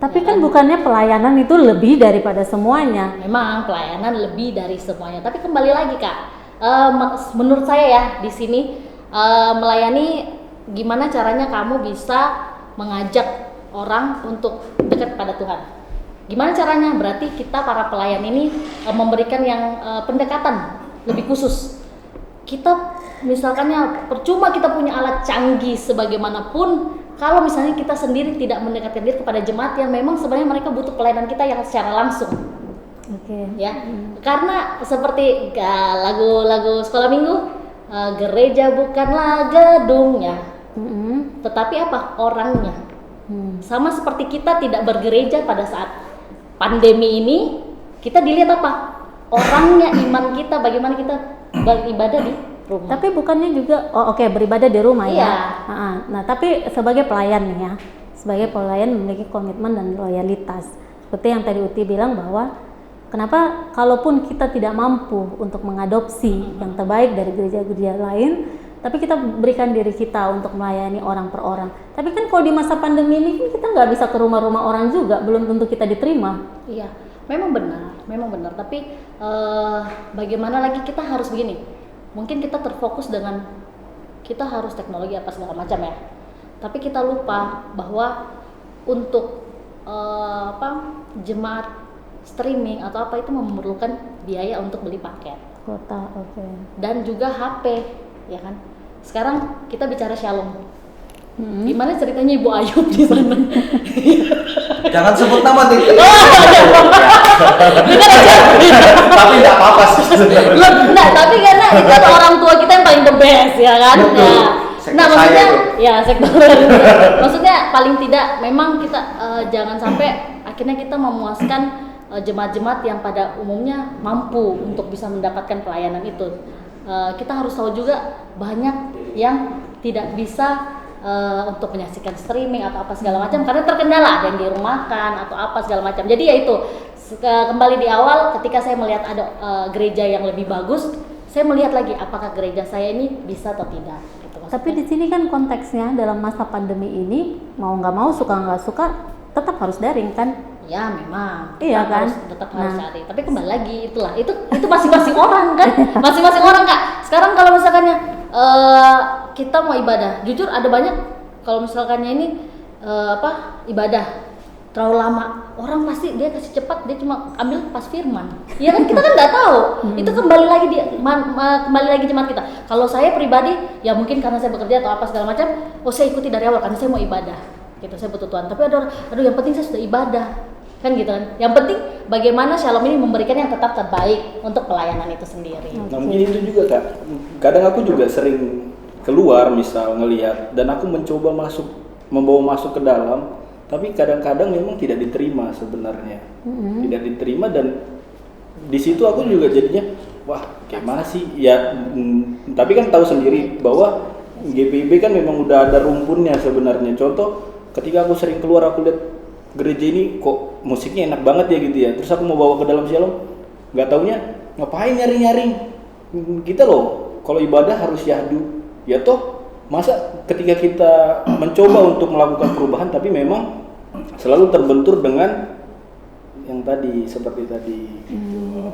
Tapi Ya kan bukannya pelayanan itu lebih daripada semuanya. Memang pelayanan lebih dari semuanya. Tapi kembali lagi Kak, menurut saya ya di sini melayani gimana caranya kamu bisa mengajak orang untuk dekat pada Tuhan. Gimana caranya? Berarti kita para pelayan ini memberikan yang pendekatan lebih khusus. Kita misalkannya percuma kita punya alat canggih sebagaimanapun, kalau misalnya kita sendiri tidak mendekatkan diri kepada jemaat yang memang sebenarnya mereka butuh pelayanan kita yang secara langsung. Oke. Ya, karena seperti lagu-lagu sekolah minggu, gereja bukanlah gedungnya, tetapi apa? Orangnya. Sama seperti kita tidak bergereja pada saat pandemi ini, kita dilihat apa? Orangnya, iman kita, bagaimana kita beribadah di rumah. Tapi bukannya juga beribadah di rumah Iya. ya. Nah, tapi sebagai pelayan nih ya, sebagai pelayan memiliki komitmen dan loyalitas. Seperti yang tadi Uti bilang bahwa kenapa kalaupun kita tidak mampu untuk mengadopsi yang terbaik dari gereja-gereja lain, tapi kita berikan diri kita untuk melayani orang per orang. Tapi kan kalau di masa pandemi ini kan kita nggak bisa ke rumah-rumah orang juga, belum tentu kita diterima. Iya, memang benar. Tapi bagaimana lagi kita harus begini? Mungkin kita terfokus dengan kita harus teknologi apa segala macam ya. Tapi kita lupa bahwa untuk jemaat streaming atau apa itu memerlukan biaya untuk beli paket. Kota, oke. Dan juga HP, ya kan? Sekarang kita bicara Shalom. Gimana ceritanya Ibu Ayub di sana? Jangan sebut nama nih. Tapi nggak apa-apa sih sebenarnya. Nah, tapi karena itu kan orang tua kita yang paling the best, ya kan? Betul. Ya. Sektor Nah, maksudnya saya tuh. ya sektor. Maksudnya paling tidak memang kita jangan sampai akhirnya kita memuaskan jemaat-jemaat yang pada umumnya mampu untuk bisa mendapatkan pelayanan itu. Kita harus tahu juga banyak yang tidak bisa untuk menyaksikan streaming atau apa segala macam karena terkendala, ada yang dirumahkan atau apa segala macam. Jadi ya itu kembali di awal ketika saya melihat ada gereja yang lebih bagus, saya melihat lagi apakah gereja saya ini bisa atau tidak. Gitu, Tapi di sini kan konteksnya dalam masa pandemi ini mau nggak mau, suka nggak suka, tetap harus daring kan? ya memang Iya kan? tetap harus Nah. cari. Tapi kembali lagi itulah itu masing-masing orang kan, masing-masing orang Kak. Sekarang kalau misalkannya kita mau ibadah, jujur ada banyak kalau misalkannya ini ibadah terlalu lama, orang pasti dia kasih cepat, dia cuma ambil pas firman. Ya kan kita kan nggak tahu. Itu kembali lagi kembali lagi jemaat kita. Kalau saya pribadi ya mungkin karena saya bekerja atau apa segala macam, saya ikuti dari awal karena saya mau ibadah. Gitu, saya butuh Tuhan. Tapi ada orang, aduh yang penting saya sudah ibadah. Kan gitu kan. Yang penting bagaimana Shalom ini memberikan yang tetap terbaik untuk pelayanan itu sendiri. Nah mungkin itu juga Kak, kadang aku juga sering keluar misal ngelihat dan aku mencoba membawa masuk ke dalam, tapi kadang-kadang memang tidak diterima sebenarnya, tidak diterima dan di situ aku juga jadinya wah kayak mana sih ya, tapi kan tahu sendiri bahwa GPIB kan memang udah ada rumpunnya sebenarnya. Contoh ketika aku sering keluar aku lihat gereja ini kok musiknya enak banget ya gitu ya, terus aku mau bawa ke dalam Shalom, nggak taunya ngapain nyari-nyari kita loh, kalau ibadah harus syahdu ya toh, masa ketika kita mencoba untuk melakukan perubahan tapi memang selalu terbentur dengan yang tadi seperti tadi.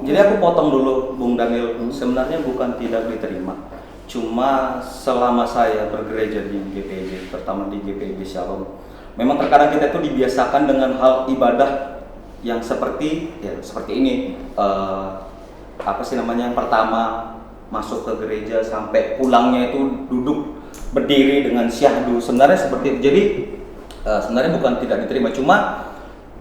Jadi aku potong dulu Bung Daniel, sebenarnya bukan tidak diterima, cuma selama saya bergereja di GPIB, pertama di GPIB Shalom, memang terkadang kita itu dibiasakan dengan hal ibadah yang seperti ini, yang pertama masuk ke gereja sampai pulangnya itu duduk berdiri dengan syahdu, sebenarnya seperti itu. Jadi sebenarnya bukan tidak diterima, cuma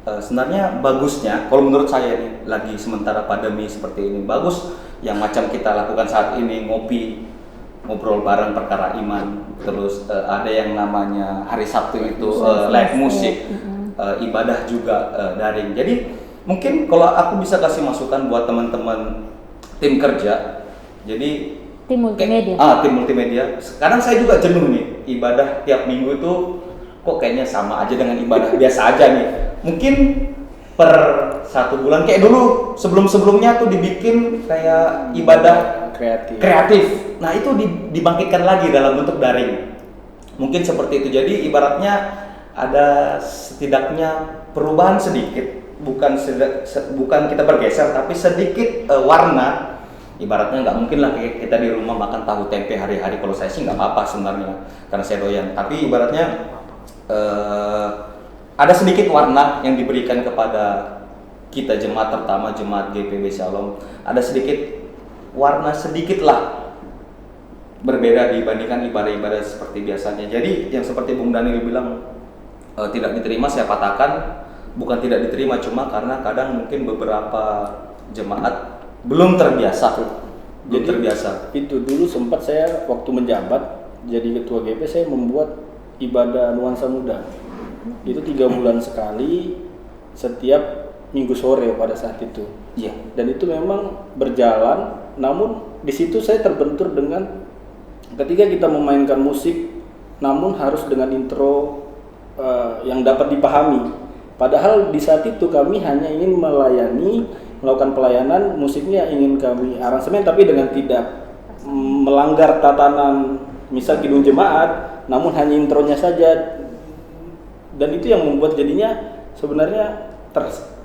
sebenarnya bagusnya kalau menurut saya ini lagi sementara pandemi seperti ini, bagus yang macam kita lakukan saat ini, ngobrol bareng perkara iman, terus ada yang namanya hari Sabtu itu live musik, ibadah juga daring. Jadi mungkin kalau aku bisa kasih masukan buat teman-teman tim kerja, jadi Tim multimedia. tim multimedia. Sekarang saya juga jenuh nih, ibadah tiap minggu itu kok kayaknya sama aja dengan ibadah biasa aja nih. Mungkin per 1 bulan kayak dulu sebelum-sebelumnya tuh dibikin kayak ibadah kreatif. Nah itu dibangkitkan lagi dalam bentuk daring. Mungkin seperti itu. Jadi ibaratnya ada setidaknya perubahan sedikit, bukan kita bergeser, tapi sedikit warna. Ibaratnya nggak mungkin lah kita di rumah makan tahu tempe hari-hari. Kalau saya sih nggak apa-apa sebenarnya, karena saya doyan. Tapi ibaratnya ada sedikit warna yang diberikan kepada kita jemaat, terutama jemaat GPB Shalom. Ada sedikit warna, sedikit lah berbeda dibandingkan ibadah-ibadah seperti biasanya. Jadi yang seperti Bung Daniel bilang tidak diterima, saya patahkan bukan tidak diterima, cuma karena kadang mungkin beberapa jemaat belum terbiasa. Jadi terbiasa. Itu dulu sempat saya waktu menjabat jadi ketua GP, saya membuat ibadah nuansa muda. Itu 3 bulan sekali, setiap minggu sore pada saat itu. Iya. Dan itu memang berjalan. Namun di situ saya terbentur dengan ketika kita memainkan musik, namun harus dengan intro yang dapat dipahami. Padahal di saat itu kami hanya ingin melakukan pelayanan, musiknya ingin kami aransemen tapi dengan tidak melanggar tatanan misal kidung jemaat, namun hanya intronya saja. Dan itu yang membuat jadinya sebenarnya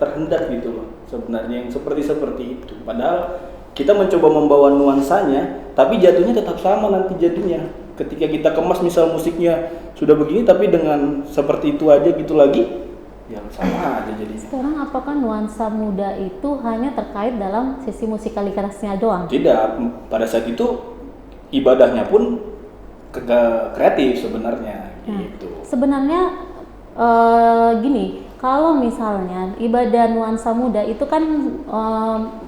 terhendak gitu loh. Sebenarnya yang seperti itu. Padahal kita mencoba membawa nuansanya, tapi jatuhnya tetap sama nanti jadinya. Ketika kita kemas misal musiknya sudah begini tapi dengan seperti itu aja gitu lagi, ya sama aja jadi. Sekarang apakah nuansa muda itu hanya terkait dalam sisi musikalitasnya doang? Tidak, pada saat itu ibadahnya pun kreatif sebenarnya gitu. Sebenarnya gini, kalau misalnya ibadah nuansa muda itu kan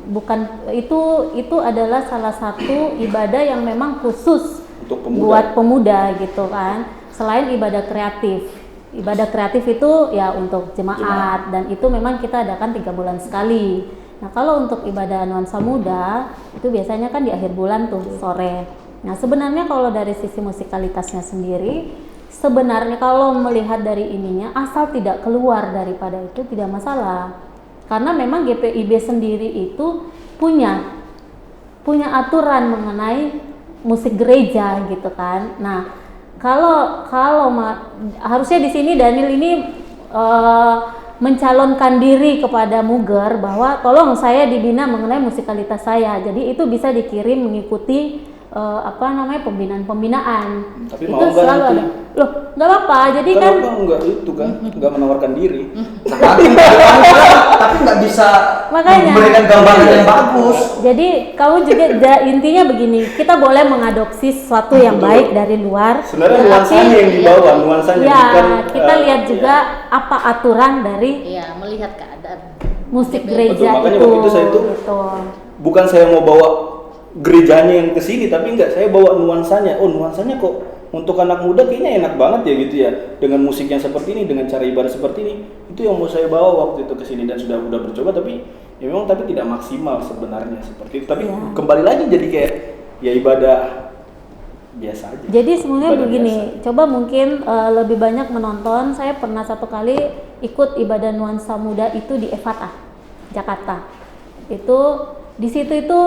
bukan itu adalah salah satu ibadah yang memang khusus untuk pemuda. Buat pemuda gitu kan. Selain ibadah kreatif. Ibadah kreatif itu ya untuk jemaat dan itu memang kita adakan 3 bulan sekali. Nah, kalau untuk ibadah nuansa muda itu biasanya kan di akhir bulan tuh sore. Nah, sebenarnya kalau dari sisi musikalitasnya sendiri, sebenarnya kalau melihat dari ininya asal tidak keluar daripada itu tidak masalah. Karena memang GPIB sendiri itu punya aturan mengenai musik gereja gitu kan. Nah, kalau harusnya di sini Daniel ini mencalonkan diri kepada Muger bahwa tolong saya dibina mengenai musikalitas saya. Jadi itu bisa dikirim mengikuti pembinaan. Tapi itu mau nggak selalu nanti? ada. Loh, nggak apa-apa. Jadi kan enggak itu kan enggak menawarkan diri. Tapi nggak bisa Makanya. memberikan gambaran yang bagus. Jadi kamu juga intinya begini, kita boleh mengadopsi sesuatu yang baik dari luar. Sebenarnya tetapi- nuansanya yang dibawa, nuansanya ya, bukan kita lihat juga apa aturan dari Iya, melihat keadaan. musik Betul, gereja makanya itu. waktu itu saya itu Betul. bukan saya mau bawa gerejanya yang ke sini, tapi enggak, saya bawa nuansanya. Oh, nuansanya kok untuk anak muda kayaknya enak banget ya gitu ya, dengan musik yang seperti ini, dengan cara ibadah seperti ini. Itu yang mau saya bawa waktu itu ke sini dan sudah bercoba, tapi ya memang tapi tidak maksimal sebenarnya seperti itu. Tapi kembali lagi jadi kayak ya ibadah biasa aja. Jadi sebenarnya Ibadah begini, biasa. coba mungkin lebih banyak menonton. Saya pernah satu kali ikut ibadah nuansa muda itu di Evata, Jakarta. Itu di situ itu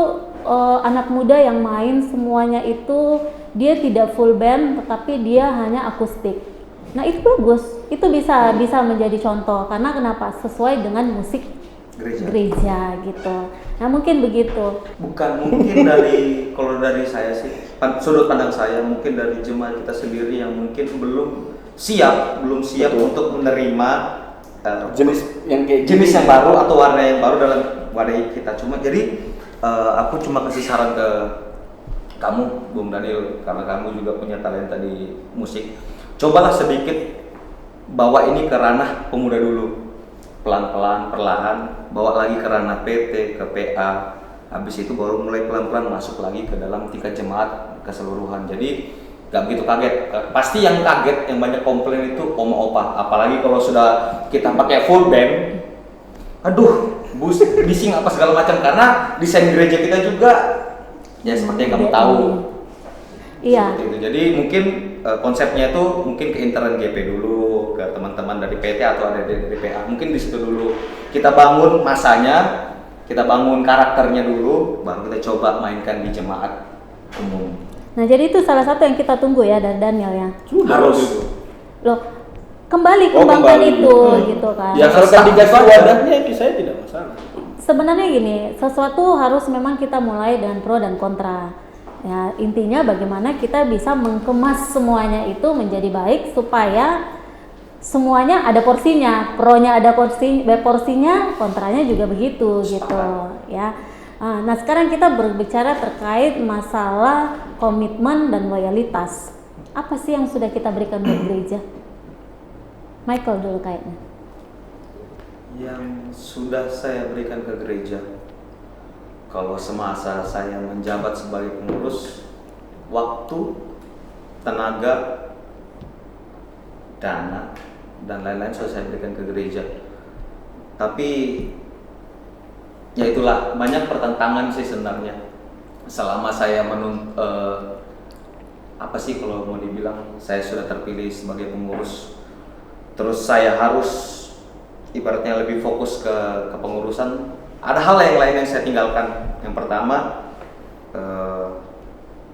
anak muda yang main semuanya itu dia tidak full band, tetapi dia hanya akustik. Nah itu bagus, itu bisa menjadi contoh karena kenapa? Sesuai dengan musik gereja gitu. Nah mungkin begitu. Bukan mungkin kalau dari saya sih, sudut pandang saya, mungkin dari jemaat kita sendiri yang mungkin belum siap Betul. untuk menerima Jenis yang kayak jenis gini. yang baru atau warna yang baru dalam wadah kita. Aku cuma kasih saran ke kamu, Bung Daniel, karena kamu juga punya talenta di musik. Cobalah sedikit bawa ini ke ranah pemuda dulu, pelan-pelan, perlahan, bawa lagi ke ranah PT, ke PA. Habis itu baru mulai pelan-pelan masuk lagi ke dalam tingkat jemaat keseluruhan. Jadi gak begitu kaget. Pasti yang kaget, yang banyak komplain itu oma-opa. Apalagi kalau sudah kita pakai full band. Aduh, bising apa segala macam, karena desain gereja kita juga ya seperti yang kamu tahu. Iya. Seperti itu. Jadi mungkin konsepnya itu mungkin ke intern GP dulu, ke teman-teman dari PT atau ada dari PA. Mungkin di situ dulu kita bangun masanya, kita bangun karakternya dulu, baru kita coba mainkan di jemaat umum. Nah jadi itu salah satu yang kita tunggu ya dari Daniel ya. Harus. Loh, kembangkan kembali. itu gitu kan. Ya asalkan dikasih wadahnya itu saya tidak masalah. Sebenarnya gini, sesuatu harus memang kita mulai dengan pro dan kontra. Ya, intinya bagaimana kita bisa mengemas semuanya itu menjadi baik supaya semuanya ada porsinya. Pronya ada porsinya, kontranya juga begitu gitu ya. Nah, sekarang kita berbicara terkait masalah komitmen dan loyalitas. Apa sih yang sudah kita berikan buat gereja? Michael dulu kayaknya. Yang sudah saya berikan ke gereja, kalau semasa saya menjabat sebagai pengurus, waktu, tenaga, dana, dan lain-lain sudah saya berikan ke gereja. Tapi ya itulah, banyak pertentangan sih sebenarnya selama saya apa sih kalau mau dibilang, saya sudah terpilih sebagai pengurus, terus saya harus ibaratnya lebih fokus ke pengurusan. Ada hal yang lain yang saya tinggalkan. Yang pertama,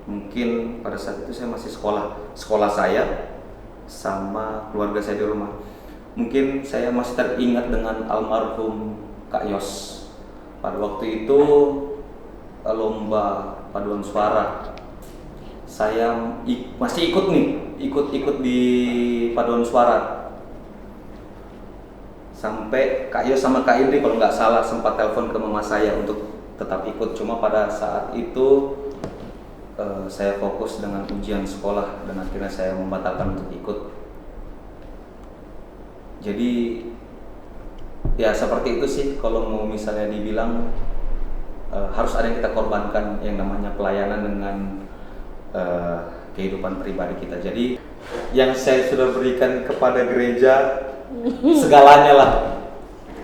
mungkin pada saat itu saya masih sekolah saya sama keluarga saya di rumah. Mungkin saya masih teringat dengan almarhum Kak Yos. Pada waktu itu lomba paduan suara, saya masih ikut di paduan suara. Sampai Kak Yos sama Kak Indri kalau nggak salah sempat telepon ke mama saya untuk tetap ikut. Cuma pada saat itu saya fokus dengan ujian sekolah dan akhirnya saya membatalkan untuk ikut. Jadi ya seperti itu sih kalau mau misalnya dibilang harus ada yang kita korbankan, yang namanya pelayanan dengan kehidupan pribadi kita. Jadi yang saya sudah berikan kepada gereja segalanya lah,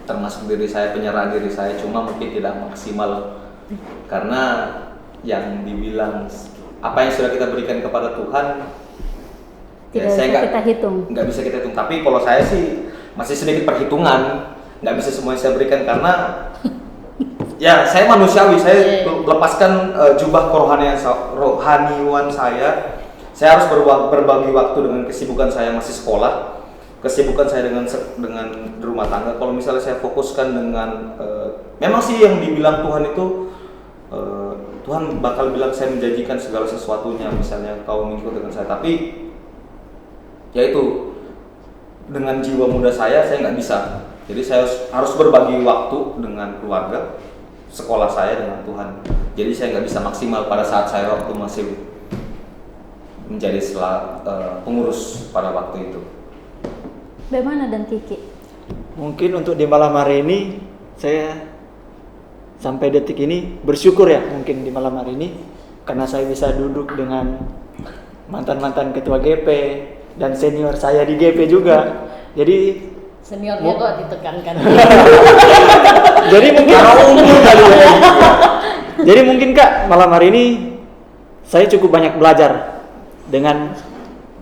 termasuk diri saya, penyerahan diri saya, cuma mungkin tidak maksimal karena yang dibilang apa yang sudah kita berikan kepada Tuhan nggak bisa kita hitung. Tapi kalau saya sih masih sedikit perhitungan, nggak bisa semuanya saya berikan karena ya saya manusiawi, saya lepaskan jubah rohaniwan saya harus berbagi waktu dengan kesibukan saya masih sekolah, kesibukan saya dengan rumah tangga. Kalau misalnya saya fokuskan dengan memang sih yang dibilang Tuhan itu Tuhan bakal bilang saya menjanjikan segala sesuatunya, misalnya kau mengikut dengan saya, tapi ya itu dengan jiwa muda saya nggak bisa. Jadi saya harus berbagi waktu dengan keluarga, sekolah saya dengan Tuhan. Jadi saya nggak bisa maksimal pada saat saya waktu masih menjadi pengurus pada waktu itu. Bagaimana dan Kiki? Mungkin untuk di malam hari ini saya sampai detik ini bersyukur ya, mungkin di malam hari ini karena saya bisa duduk dengan mantan-mantan ketua GP dan senior saya di GP juga. Jadi Seniornya kok ditekankan. Jadi mungkin kali ya. Jadi mungkin Kak, malam hari ini saya cukup banyak belajar dengan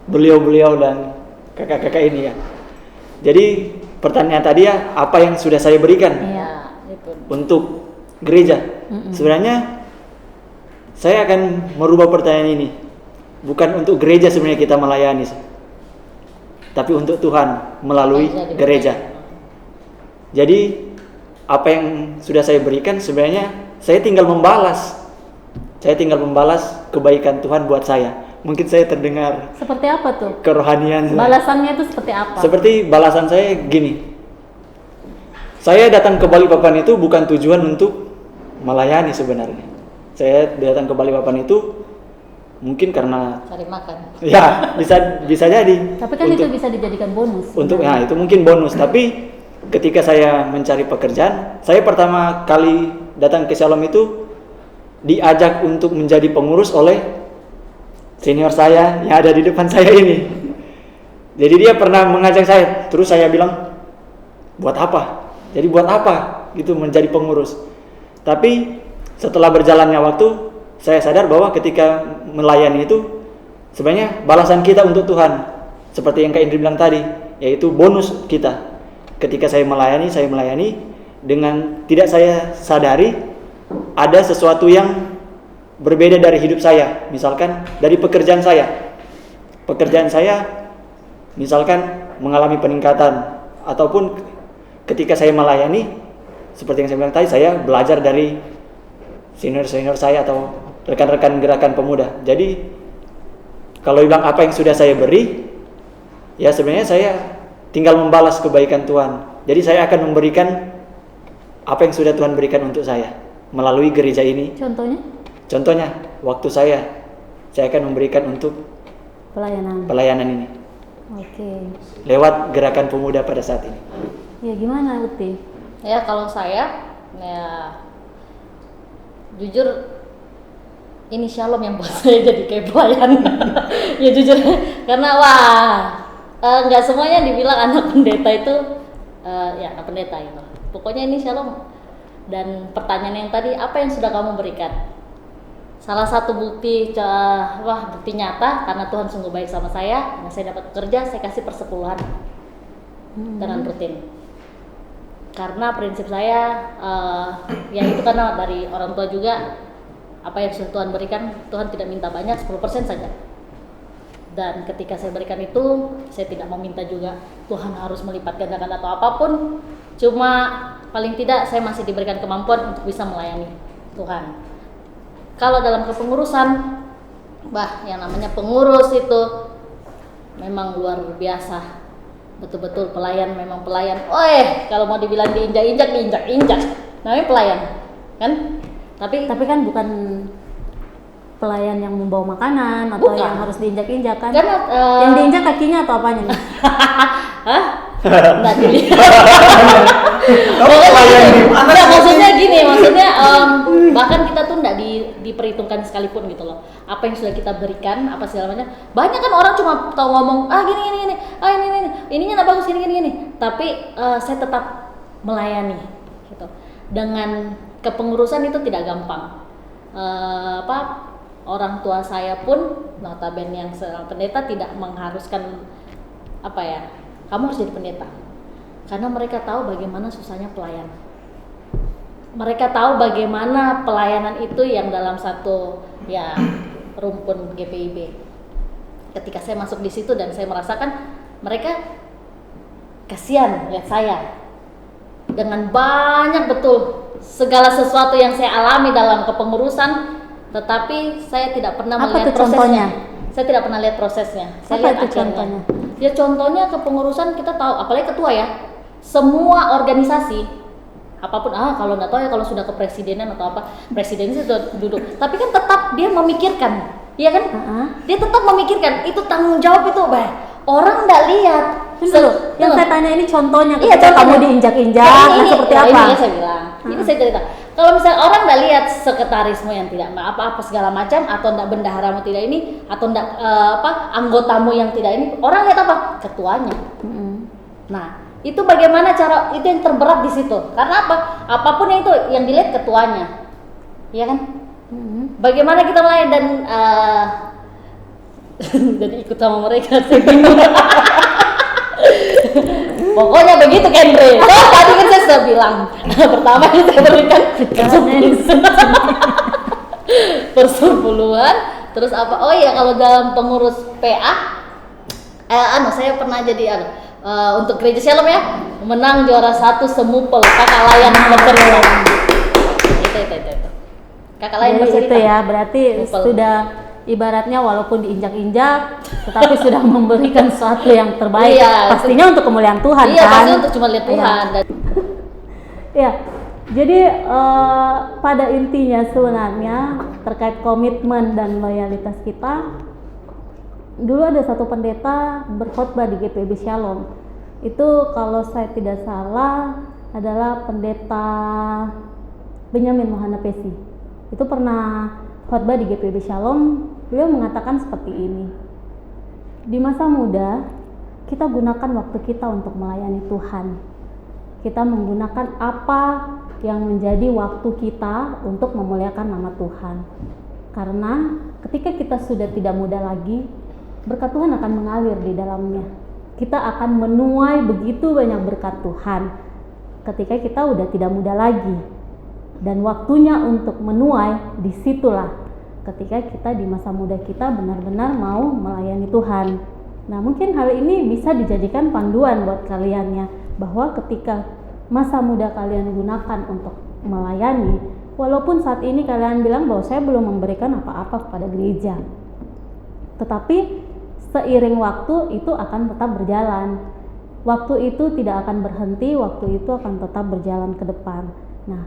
beliau-beliau dan kakak-kakak ini ya. Jadi pertanyaan tadi ya, apa yang sudah saya berikan untuk gereja? Sebenarnya saya akan merubah pertanyaan ini. Bukan untuk gereja sebenarnya kita melayani, tapi untuk Tuhan melalui gereja. Jadi apa yang sudah saya berikan sebenarnya saya tinggal membalas. Saya tinggal membalas kebaikan Tuhan buat saya. Mungkin saya terdengar Seperti apa tuh? kerohanian. Balasannya itu seperti apa? Seperti balasan saya gini. Saya datang ke Balikpapan itu bukan tujuan untuk melayani sebenarnya. Saya datang ke Balikpapan itu mungkin karena Cari makan. ya bisa jadi. Tapi kan itu bisa dijadikan bonus. Untuk ya itu mungkin bonus. Tapi ketika saya mencari pekerjaan, saya pertama kali datang ke Shalom itu diajak untuk menjadi pengurus oleh senior saya yang ada di depan saya ini. Jadi dia pernah mengajak saya, terus saya bilang, buat apa? Jadi buat apa gitu menjadi pengurus? Tapi setelah berjalannya waktu, saya sadar bahwa ketika melayani itu sebenarnya balasan kita untuk Tuhan. Seperti yang Kak Indri bilang tadi, yaitu bonus kita. Ketika saya melayani dengan tidak saya sadari ada sesuatu yang berbeda dari hidup saya. Misalkan dari pekerjaan saya. Pekerjaan saya misalkan mengalami peningkatan, ataupun ketika saya melayani seperti yang saya bilang tadi, saya belajar dari senior saya atau rekan-rekan gerakan pemuda. Jadi kalau bilang apa yang sudah saya beri, ya sebenarnya saya tinggal membalas kebaikan Tuhan. Jadi saya akan memberikan apa yang sudah Tuhan berikan untuk saya melalui gereja ini. Contohnya waktu saya akan memberikan untuk pelayanan ini. Oke. Lewat gerakan pemuda pada saat ini. Ya gimana Uti? Ya kalau saya, ya jujur ini Shalom yang buat saya jadi kayak pelayan. Ya jujur, karena nggak semuanya dibilang anak pendeta itu, ya anak pendeta itu. Pokoknya ini Shalom. Dan pertanyaan yang tadi, apa yang sudah kamu berikan? Salah satu bukti nyata karena Tuhan sungguh baik sama saya. Karena saya dapat bekerja, saya kasih persepuluhan dengan rutin. Karena prinsip saya, ya itu karena dari orang tua juga, apa yang sudah Tuhan berikan, Tuhan tidak minta banyak, 10% saja. Dan ketika saya berikan itu, saya tidak meminta juga Tuhan harus melipat gandakan atau apapun. Cuma paling tidak saya masih diberikan kemampuan untuk bisa melayani Tuhan. Kalau dalam kepengurusan, yang namanya pengurus itu memang luar biasa. Betul-betul pelayan, memang pelayan. Kalau mau dibilang diinjak. Namanya pelayan, kan? Tapi kan bukan pelayan yang membawa makanan atau bukan. yang harus diinjak-injak kan? Karena, yang diinjak kakinya atau apanya nih? Hah? Nggak dilihat. Maksudnya gini, bahkan kita tuh nggak diperhitungkan sekalipun gitu loh. Apa yang sudah kita berikan, apa segala macam. Banyak kan orang cuma tahu ngomong, gini, ininya nggak bagus, gini. Tapi saya tetap melayani, gitu. Dengan kepengurusan itu tidak gampang. Orang tua saya pun, notabene yang seorang pendeta, tidak mengharuskan kamu harus jadi pendeta, karena mereka tahu bagaimana susahnya pelayan. Mereka tahu bagaimana pelayanan itu yang dalam satu rumpun GPIB. Ketika saya masuk di situ dan saya merasakan mereka kasihan lihat saya dengan banyak betul segala sesuatu yang saya alami dalam kepengurusan, tetapi saya tidak pernah melihat prosesnya. Contohnya? Saya tidak pernah lihat prosesnya. Saya Apa lihat itu akhirnya. contohnya? Ya contohnya kepengurusan kita tahu, apalagi ketua ya. Semua organisasi apapun, kalau nggak tahu ya kalau sudah kepresidenan atau apa, presiden itu sudah duduk. Tapi kan tetap dia memikirkan, iya kan? Dia tetap memikirkan, itu tanggung jawab itu, orang nggak lihat. Yang saya tanya ini contohnya, Iya, ketika contohnya. kamu diinjak-injak, seperti apa? Ini saya bilang, ini saya cerita. Kalau misalnya orang nggak lihat sekretarismu yang tidak apa-apa segala macam, atau nggak bendaharamu tidak ini, atau nggak anggotamu yang tidak ini, orang lihat apa? Ketuanya. Nah, itu bagaimana cara, itu yang terberat di situ. Karena apa? Apapun yang itu yang dilihat ketuanya, iya kan? Bagaimana kita melayani dan jadi ikut sama mereka. Pokoknya begitu Kendri. Tadi kan saya sudah bilang, pertama yang saya berikan persepuluhan. Terus apa? Kalau dalam pengurus PA, saya pernah jadi untuk gereja Shalom ya, menang juara 1 semupel kakak layan bercerita. Itu. Kakak layan bercerita. Itu ya, berarti Supel. sudah ibaratnya walaupun diinjak-injak, tetapi sudah memberikan sesuatu yang terbaik. Iya, pastinya untuk kemuliaan Tuhan Iya, kan? pasti untuk cuma lihat Tuhan. Dan Ya, jadi pada intinya sebenarnya terkait komitmen dan loyalitas kita, dulu ada satu pendeta berkhotbah di GPIB Shalom. Itu kalau saya tidak salah adalah pendeta Benyamin Mohanapesi. Itu pernah khotbah di GPIB Shalom. Beliau mengatakan seperti ini: di masa muda kita gunakan waktu kita untuk melayani Tuhan. Kita menggunakan apa yang menjadi waktu kita untuk memuliakan nama Tuhan. Karena ketika kita sudah tidak muda lagi, berkat Tuhan akan mengalir di dalamnya. Kita akan menuai begitu banyak berkat Tuhan ketika kita udah tidak muda lagi. Dan waktunya untuk menuai disitulah ketika kita di masa muda kita benar-benar mau melayani Tuhan. Nah, mungkin hal ini bisa dijadikan panduan buat kaliannya, bahwa ketika masa muda kalian gunakan untuk melayani, walaupun saat ini kalian bilang bahwa saya belum memberikan apa-apa kepada gereja, tetapi seiring waktu itu akan tetap berjalan. Waktu itu tidak akan berhenti, waktu itu akan tetap berjalan ke depan. Nah,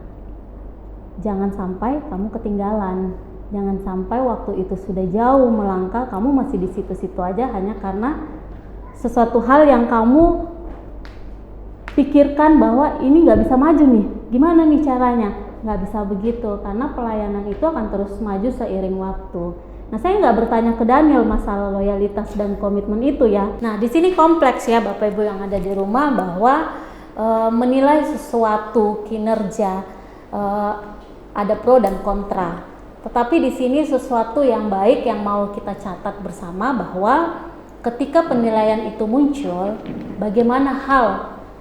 jangan sampai kamu ketinggalan. Jangan sampai waktu itu sudah jauh melangkah, kamu masih di situ-situ aja hanya karena sesuatu hal yang kamu pikirkan bahwa ini nggak bisa maju nih. Gimana nih caranya? Nggak bisa begitu, karena pelayanan itu akan terus maju seiring waktu. Nah, saya nggak bertanya ke Daniel masalah loyalitas dan komitmen itu ya. Nah, di sini kompleks ya Bapak Ibu yang ada di rumah, bahwa menilai sesuatu kinerja ada pro dan kontra. Tetapi di sini sesuatu yang baik yang mau kita catat bersama, bahwa ketika penilaian itu muncul, bagaimana hal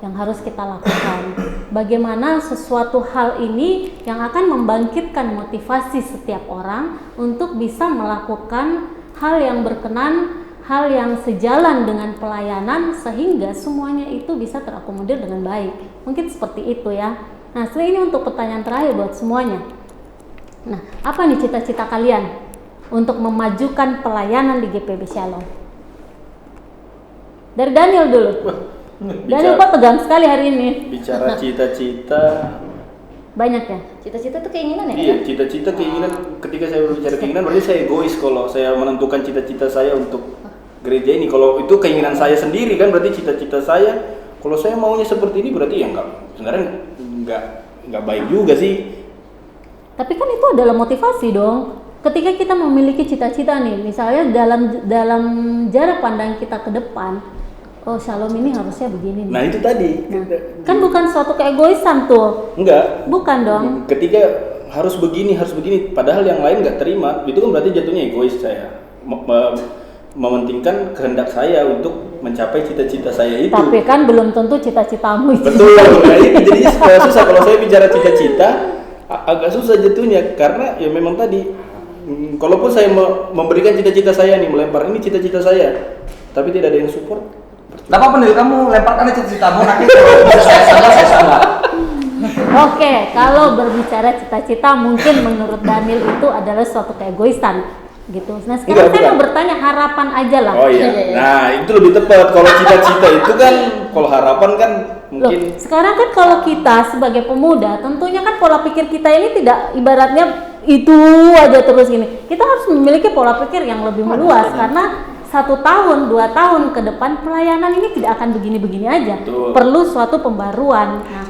yang harus kita lakukan, bagaimana sesuatu hal ini yang akan membangkitkan motivasi setiap orang untuk bisa melakukan hal yang berkenan, hal yang sejalan dengan pelayanan, sehingga semuanya itu bisa terakomodir dengan baik. Mungkin seperti itu ya. Nah, setelah ini untuk pertanyaan terakhir buat semuanya. Nah, apa nih cita-cita kalian untuk memajukan pelayanan di GPB Shalom? Dari Daniel dulu. Daniel kok tegang sekali hari ini? Bicara cita-cita. Banyak ya? Cita-cita itu keinginan ya? Iya, cita-cita keinginan. Ketika saya berbicara keinginan, berarti saya egois kalau saya menentukan cita-cita saya untuk gereja ini. Kalau itu keinginan saya sendiri kan, berarti cita-cita saya. Kalau saya maunya seperti ini, berarti ya sebenarnya nggak baik juga sih. Tapi kan itu adalah motivasi dong. Ketika kita memiliki cita-cita nih, misalnya dalam jarak pandang kita ke depan, oh Shalom ini harusnya begini nih. Nah itu tadi. Nah, kan bukan suatu keegoisan tuh. Enggak. Bukan dong. Ketika harus begini, padahal yang lain nggak terima, itu kan berarti jatuhnya egois saya. Mementingkan kehendak saya untuk mencapai cita-cita saya itu. Tapi kan belum tentu cita-citamu itu. Betul. Nah itu jadinya susah kalau saya bicara cita-cita. Agak susah jatuhnya, karena ya memang tadi kalaupun saya memberikan cita-cita saya nih, melempar ini cita-cita saya, tapi tidak ada yang support. Tidak apa-apa nih, kamu lemparkan aja cita-citamu, nanti kalau saya salah. Oke, kalau berbicara cita-cita, mungkin menurut Daniel itu adalah suatu keegoisan gitu. Nah, sekarang saya mau bertanya harapan aja lah. Oh iya. Nah, itu lebih tepat. Kalau cita-cita itu kan, kalau harapan kan mungkin. Loh, sekarang kan kalau kita sebagai pemuda, tentunya kan pola pikir kita ini tidak ibaratnya itu aja terus gini. Kita harus memiliki pola pikir yang lebih meluas, karena 1 tahun, 2 tahun ke depan pelayanan ini tidak akan begini-begini aja. Betul. Perlu suatu pembaruan. Nah,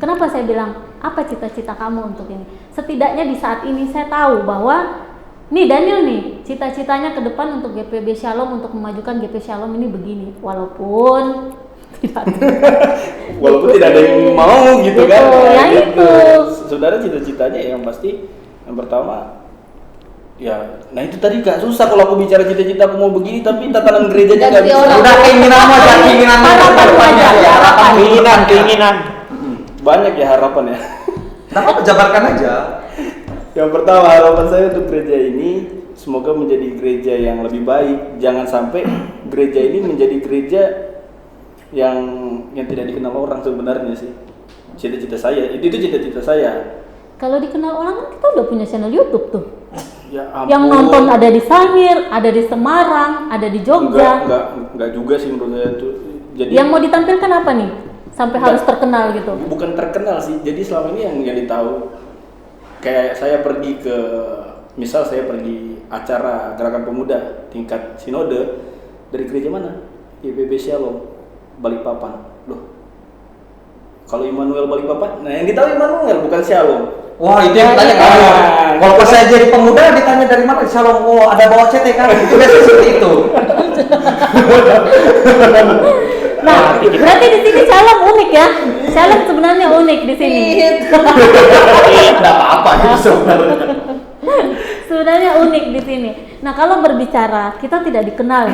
kenapa saya bilang apa cita-cita kamu untuk ini? Setidaknya di saat ini saya tahu bahwa nih Daniel nih, cita-citanya ke depan untuk GPB Shalom, untuk memajukan GPB Shalom ini begini. Walaupun tidak ada yang mau gitu kan. Ya itu. Saudara cita-citanya yang pasti yang pertama ya, nah itu tadi gak susah kalau aku bicara cita-cita aku mau begini, tapi tatanan gerejanya gak bisa. Udah keinginanmu aja, keinginan. Banyak ya harapan ya. Kenapa jabarkan aja? Yang pertama, harapan saya untuk gereja ini semoga menjadi gereja yang lebih baik. Jangan sampai gereja ini menjadi gereja yang tidak dikenal orang sebenarnya sih. Cita-cita saya, itu cita-cita saya. Kalau dikenal orang kan kita udah punya channel YouTube tuh. Ya ampun. Yang nonton ada di Sangir, ada di Semarang, ada di Jogja. Enggak juga sih menurut saya tuh. Jadi yang mau ditampilkan apa nih? Sampai harus terkenal gitu. Bukan terkenal sih. Jadi selama ini yang ditahu, kayak saya pergi ke, misal saya pergi acara gerakan pemuda tingkat sinode dari gereja mana? GPB Shalom Balikpapan. Loh, kalau Immanuel Balikpapan, nah yang ditahu Immanuel bukan Shalom. Wah, itu yang ditanya kamu. Kalau pas saya jadi pemuda ditanya dari mana Shalom, oh ada bawa CT kan? Itu biasanya seperti itu. Nah, berarti di sini Shalom unik ya. Shalom sebenarnya unik di sini. Tidak apa-apa itu sebenarnya. Sebenarnya unik di sini. Nah, kalau berbicara kita tidak dikenal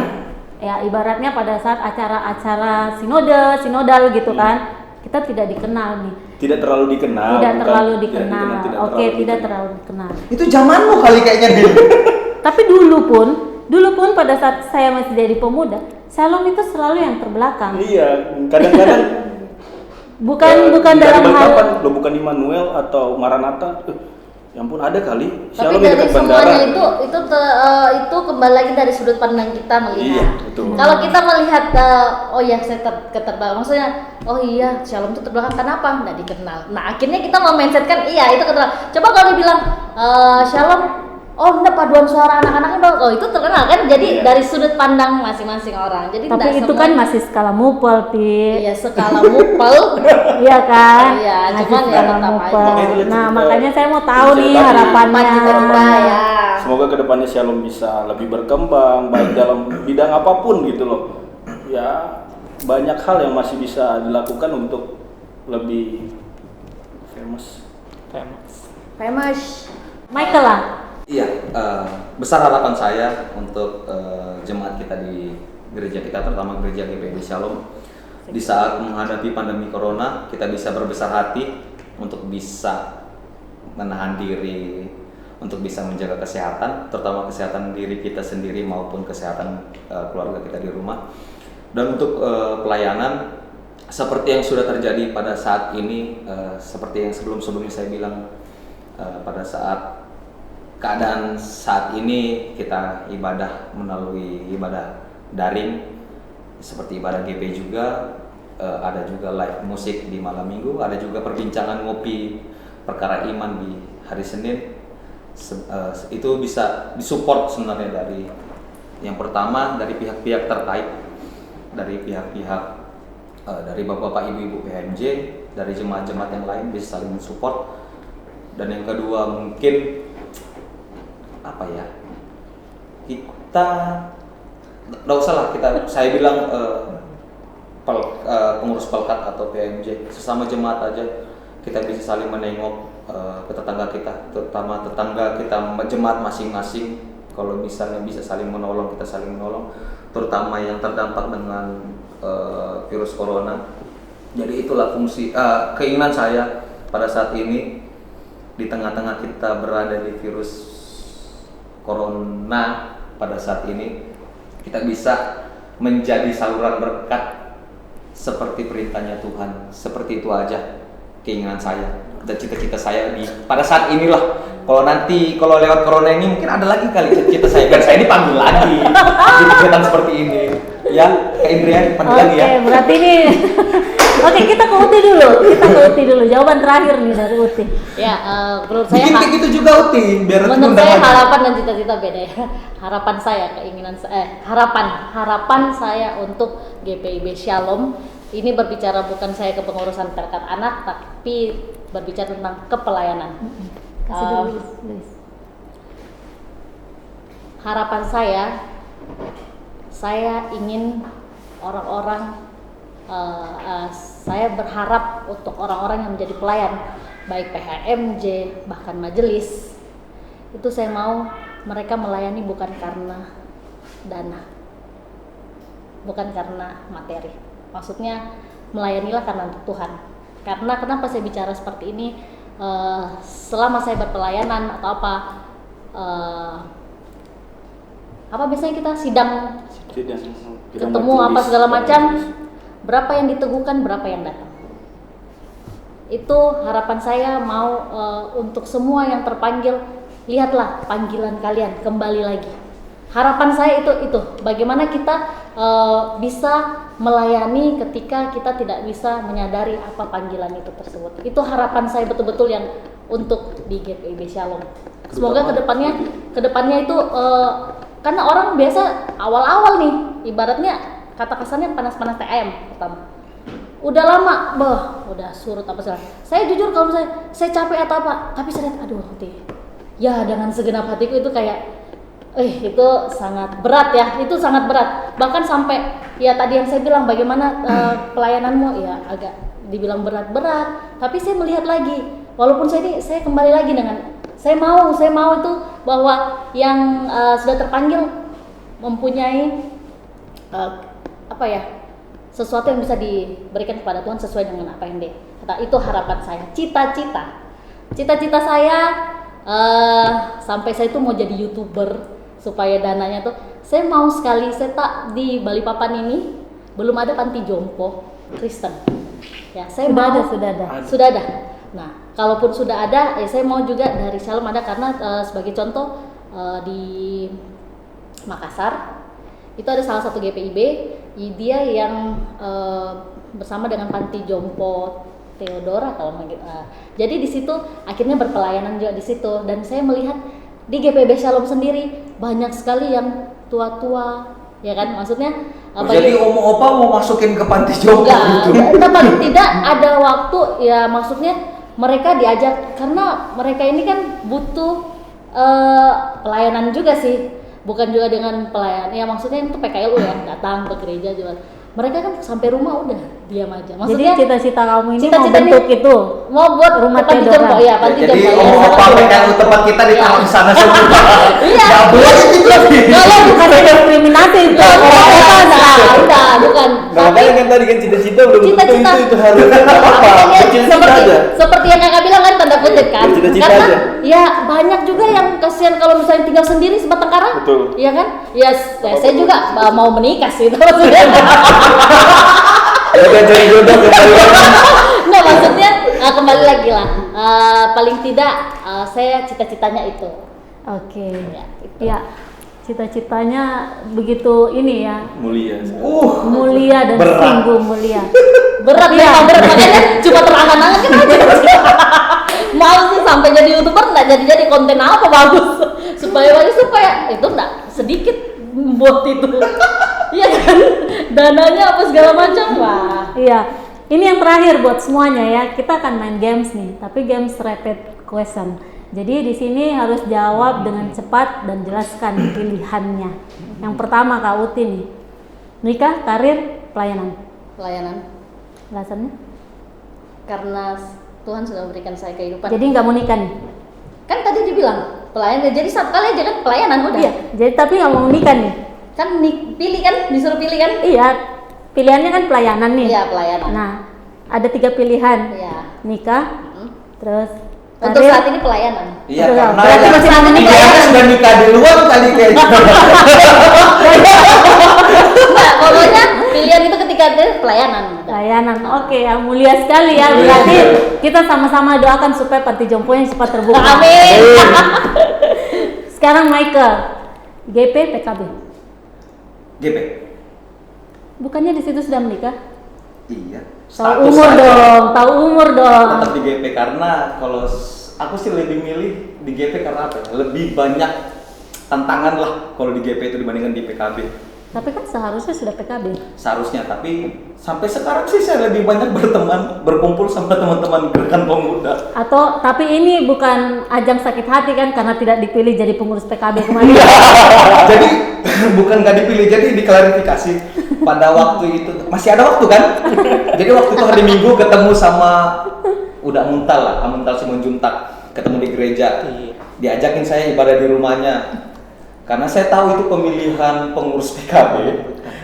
ya, ibaratnya pada saat acara-acara sinodal gitu kan, kita tidak dikenal nih. Tidak terlalu dikenal. Tidak bukan? terlalu dikenal. Tidak Oke, tidak terlalu dikenal. Itu zamanmu kali kayaknya dia. Tapi dulu pun pada saat saya masih jadi pemuda, Shalom itu selalu yang terbelakang. Iya, kadang-kadang Bukan dalam hal lo bukan Immanuel atau Maranatha. Ya ampun, ada kali. Tapi Shalom dari dekat semuanya bandara. itu kembali lagi dari sudut pandang kita melihat. Iya, betul. Kalau kita melihat oh ya saya keterbelakang, maksudnya oh iya Shalom itu terbelakang kenapa? Nggak dikenal. Nah akhirnya kita mau mindsetkan iya itu keterbelakang. Coba kalau dibilang Shalom, oh enggak paduan suara anak-anaknya dong. Oh itu terkenal kan? Jadi Iya. dari sudut pandang masing-masing orang. Jadi tapi nggak itu semua- kan masih skala mupel, Pi. iya skala mupel. Iya kan? Iya, Masih cuman ya skala tetap mupel. aja. Makanya itu Nah, cerita- makanya saya mau tahu nih cerita tadi. harapannya. Cita-cita ya. Semoga kedepannya Shalom bisa lebih berkembang baik dalam bidang apapun gitu loh. Ya banyak hal yang masih bisa dilakukan untuk lebih famous. Famous. Michael lah. Iya, besar harapan saya untuk jemaat kita di gereja kita, terutama gereja GPIB Shalom, di saat menghadapi pandemi corona, kita bisa berbesar hati untuk bisa menahan diri, untuk bisa menjaga kesehatan, terutama kesehatan diri kita sendiri maupun kesehatan keluarga kita di rumah. Dan untuk pelayanan, seperti yang sudah terjadi pada saat ini, seperti yang sebelum-sebelumnya saya bilang, pada saat keadaan saat ini kita ibadah melalui ibadah daring seperti ibadah GP juga, ada juga live musik di malam minggu, ada juga perbincangan ngopi perkara iman di hari Senin. Itu bisa disupport sebenarnya dari yang pertama dari pihak-pihak terkait, dari pihak-pihak dari bapak-bapak ibu-ibu PHMJ, dari jemaat-jemaat yang lain bisa saling mensupport. Dan yang kedua mungkin apa ya, kita nggak usah lah saya bilang pengurus pelkat atau PMJ, sesama jemaat aja kita bisa saling menengok ke tetangga kita, terutama tetangga kita jemaat masing-masing. Kalau misalnya bisa saling menolong, kita saling menolong, terutama yang terdampak dengan virus corona. Jadi itulah fungsi keinginan saya pada saat ini, di tengah-tengah kita berada di virus corona pada saat ini, kita bisa menjadi saluran berkat seperti perintahnya Tuhan. Seperti itu aja keinginan saya dan cita-cita saya pada saat inilah. Kalau lewat corona ini mungkin ada lagi kali cita-cita saya, dan saya dipanggil lagi di kegiatan seperti ini ya, Kak Indria dipanggil lagi ya. Oke, berarti ini Oke, kita ke Uti dulu. Jawaban terakhir nih dari Uti. Ya, menurut saya Bikin kayak gitu juga Uti, biar menurut undang saya aja. harapan dan cita-cita beda ya. Harapan saya, keinginan saya, harapan saya untuk GPIB Shalom ini berbicara bukan saya kepengurusan terkait anak, tapi berbicara tentang kepelayanan. Kasih dulu, Luis. Harapan saya ingin orang-orang, saya berharap untuk orang-orang yang menjadi pelayan, baik PHMJ bahkan majelis, itu saya mau mereka melayani bukan karena dana, bukan karena materi. Maksudnya melayanilah karena untuk Tuhan. Karena kenapa saya bicara seperti ini? Selama saya berpelayanan atau apa biasanya kita sidang ketemu apa segala macam, berapa yang diteguhkan, berapa yang datang. Itu harapan saya mau untuk semua yang terpanggil, lihatlah panggilan kalian kembali lagi. Harapan saya itu bagaimana kita bisa melayani ketika kita tidak bisa menyadari apa panggilan itu tersebut. Itu harapan saya betul-betul yang untuk di GPIB Shalom. Semoga kedepannya itu karena orang biasa awal-awal nih, ibaratnya kata kasarnya panas-panas teh ayam pertama. Udah lama, udah surut apa segala. Saya jujur kalau misalnya saya capek atau apa, tapi saya lihat aduh ya dengan segenap hatiku itu kayak itu sangat berat ya, itu sangat berat. Bahkan sampai ya tadi yang saya bilang bagaimana pelayananmu ya agak dibilang berat-berat, tapi saya melihat lagi, walaupun saya kembali lagi dengan saya mau itu bahwa yang sudah terpanggil mempunyai sesuatu yang bisa diberikan kepada Tuhan sesuai dengan apa yang dia kata. Itu harapan saya, cita-cita saya sampai saya itu mau jadi YouTuber, supaya dananya tuh, saya mau sekali cetak di Balikpapan ini belum ada panti jompo Kristen. Ya, saya Sudah mau, ada, sudah ada. Sudah ada. Nah, kalaupun sudah ada, saya mau juga dari Shalom ada karena sebagai contoh di Makassar itu ada salah satu GPIB, dia yang bersama dengan panti jompo Theodora kalau jadi di situ akhirnya berpelayanan juga di situ, dan saya melihat di GPIB Shalom sendiri banyak sekali yang tua-tua, ya kan, maksudnya Jadi om opa mau masukin ke panti jompo gitu. paling tidak ada waktu, ya maksudnya mereka diajak karena mereka ini kan butuh pelayanan juga sih, bukan juga dengan pelayanan, ya maksudnya itu PKLU ya, datang ke gereja juga. Mereka kan sampai rumah udah diam aja. Maksudnya Jadi cita-cita kamu ini cita-cita mau bentuk ini itu mau buat rumah panti Theodora. jompo, ya panti Jadi jompo. om opa PKLU tempat kita ditaruh di sana semua. Iya. Nggak boleh gitu. Kalau Bukan diskriminasi itu. udah, bukan. Nah, makanya kan tadi kan cita-cita belum tentu Cita-cita. itu harus apa? Makanya Cita-cita aja. seperti yang kakak bilang kan, tanda kutip kan, Cita-cita karena aja. ya banyak juga yang kasihan kalau misalnya tinggal sendiri sebatang kara. Betul. Iya kan, ya saya juga mau menikah sih itu maksudnya. Ya kan cari jodoh kembali. Nggak, maksudnya kembali lagi lah, paling tidak saya cita-citanya itu. Oke. Ya, gitu. Ya. Cita-citanya begitu ini ya. Mulia. Mulia dan Berat. sungguh mulia. Berat Iya. memang berat, makanya cuma terangan-angan kan aja. Mau sih sampai jadi YouTuber nggak jadi konten apa bagus supaya itu nggak sedikit buat itu. Iya kan, dananya apa segala macam. Wah, Iya. Ini yang terakhir buat semuanya ya. Kita akan main games nih, tapi games rapid question. Jadi di sini harus jawab dengan cepat dan jelaskan pilihannya. Yang pertama Kak Uti nih. Nikah, karir, pelayanan. pelayanan, Alasannya? karena Tuhan sudah berikan saya kehidupan. Jadi nggak mau nikah nih? Kan tadi dibilang pelayanan, jadi satu kali aja kan pelayanan udah. Iya. Jadi tapi nggak mau nikah nih? Kan pilih kan, disuruh pilih kan? Iya. Pilihannya kan pelayanan nih. Iya, pelayanan. Nah, ada 3 pilihan. Iya. Nikah, Mm. terus Untuk karir. saat ini pelayanan. Iya, Betul. karena Berarti yang masih mau menikah. idealnya sudah nikah duluan kali kayaknya. Nah, pokoknya pilihan itu ketika ada pelayanan. Pelayanan, oke ya, mulia sekali ya. Berarti kita sama-sama doakan supaya panti jomponya cepat terbuka. Amin. Sekarang Michael, GP PKB. GP. Bukannya di situ sudah menikah? Iya. Tahu umur saja. dong, tahu umur dong. Tetap di GP karena kalau aku sih lebih milih di GP karena apa ya? Lebih banyak tantangan lah kalau di GP itu dibandingkan di PKB. Tapi kan seharusnya sudah PKB. Seharusnya, tapi sampai sekarang sih saya lebih banyak berkumpul sama teman-teman gerakan pemuda. Atau tapi ini bukan ajang sakit hati kan karena tidak dipilih jadi pengurus PKB kemarin. Jadi bukan nggak dipilih, jadi diklarifikasi. Pada waktu itu masih ada waktu kan? Jadi waktu itu hari Minggu ketemu sama udah Muntal lah, Amuntal Simon Juntak, ketemu di gereja. Diajakin saya ibadah di rumahnya. Karena saya tahu itu pemilihan pengurus PKB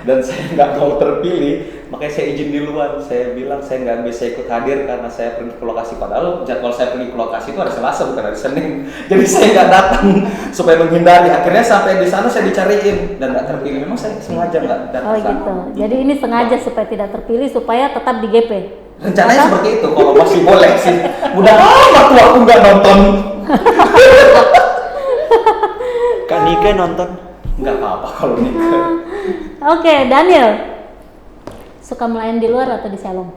dan saya nggak mau terpilih, makanya saya izin di luar. Saya bilang saya nggak bisa ikut hadir karena saya pergi ke lokasi. Padahal jadwal saya pergi ke lokasi itu hari Selasa bukan hari Senin. Jadi saya nggak datang supaya menghindari. Akhirnya sampai di sana saya dicariin dan nggak terpilih. Memang saya sengaja nggak datang. Oh gitu. Jadi ini sengaja supaya tidak terpilih supaya tetap di GP. Rencananya seperti itu kalau masih boleh sih. Mudah amat tuh aku nggak nonton. Kak Nika nonton? Nggak apa-apa kalau nikah. Oke, Daniel. Suka melayani di luar atau di Shalom?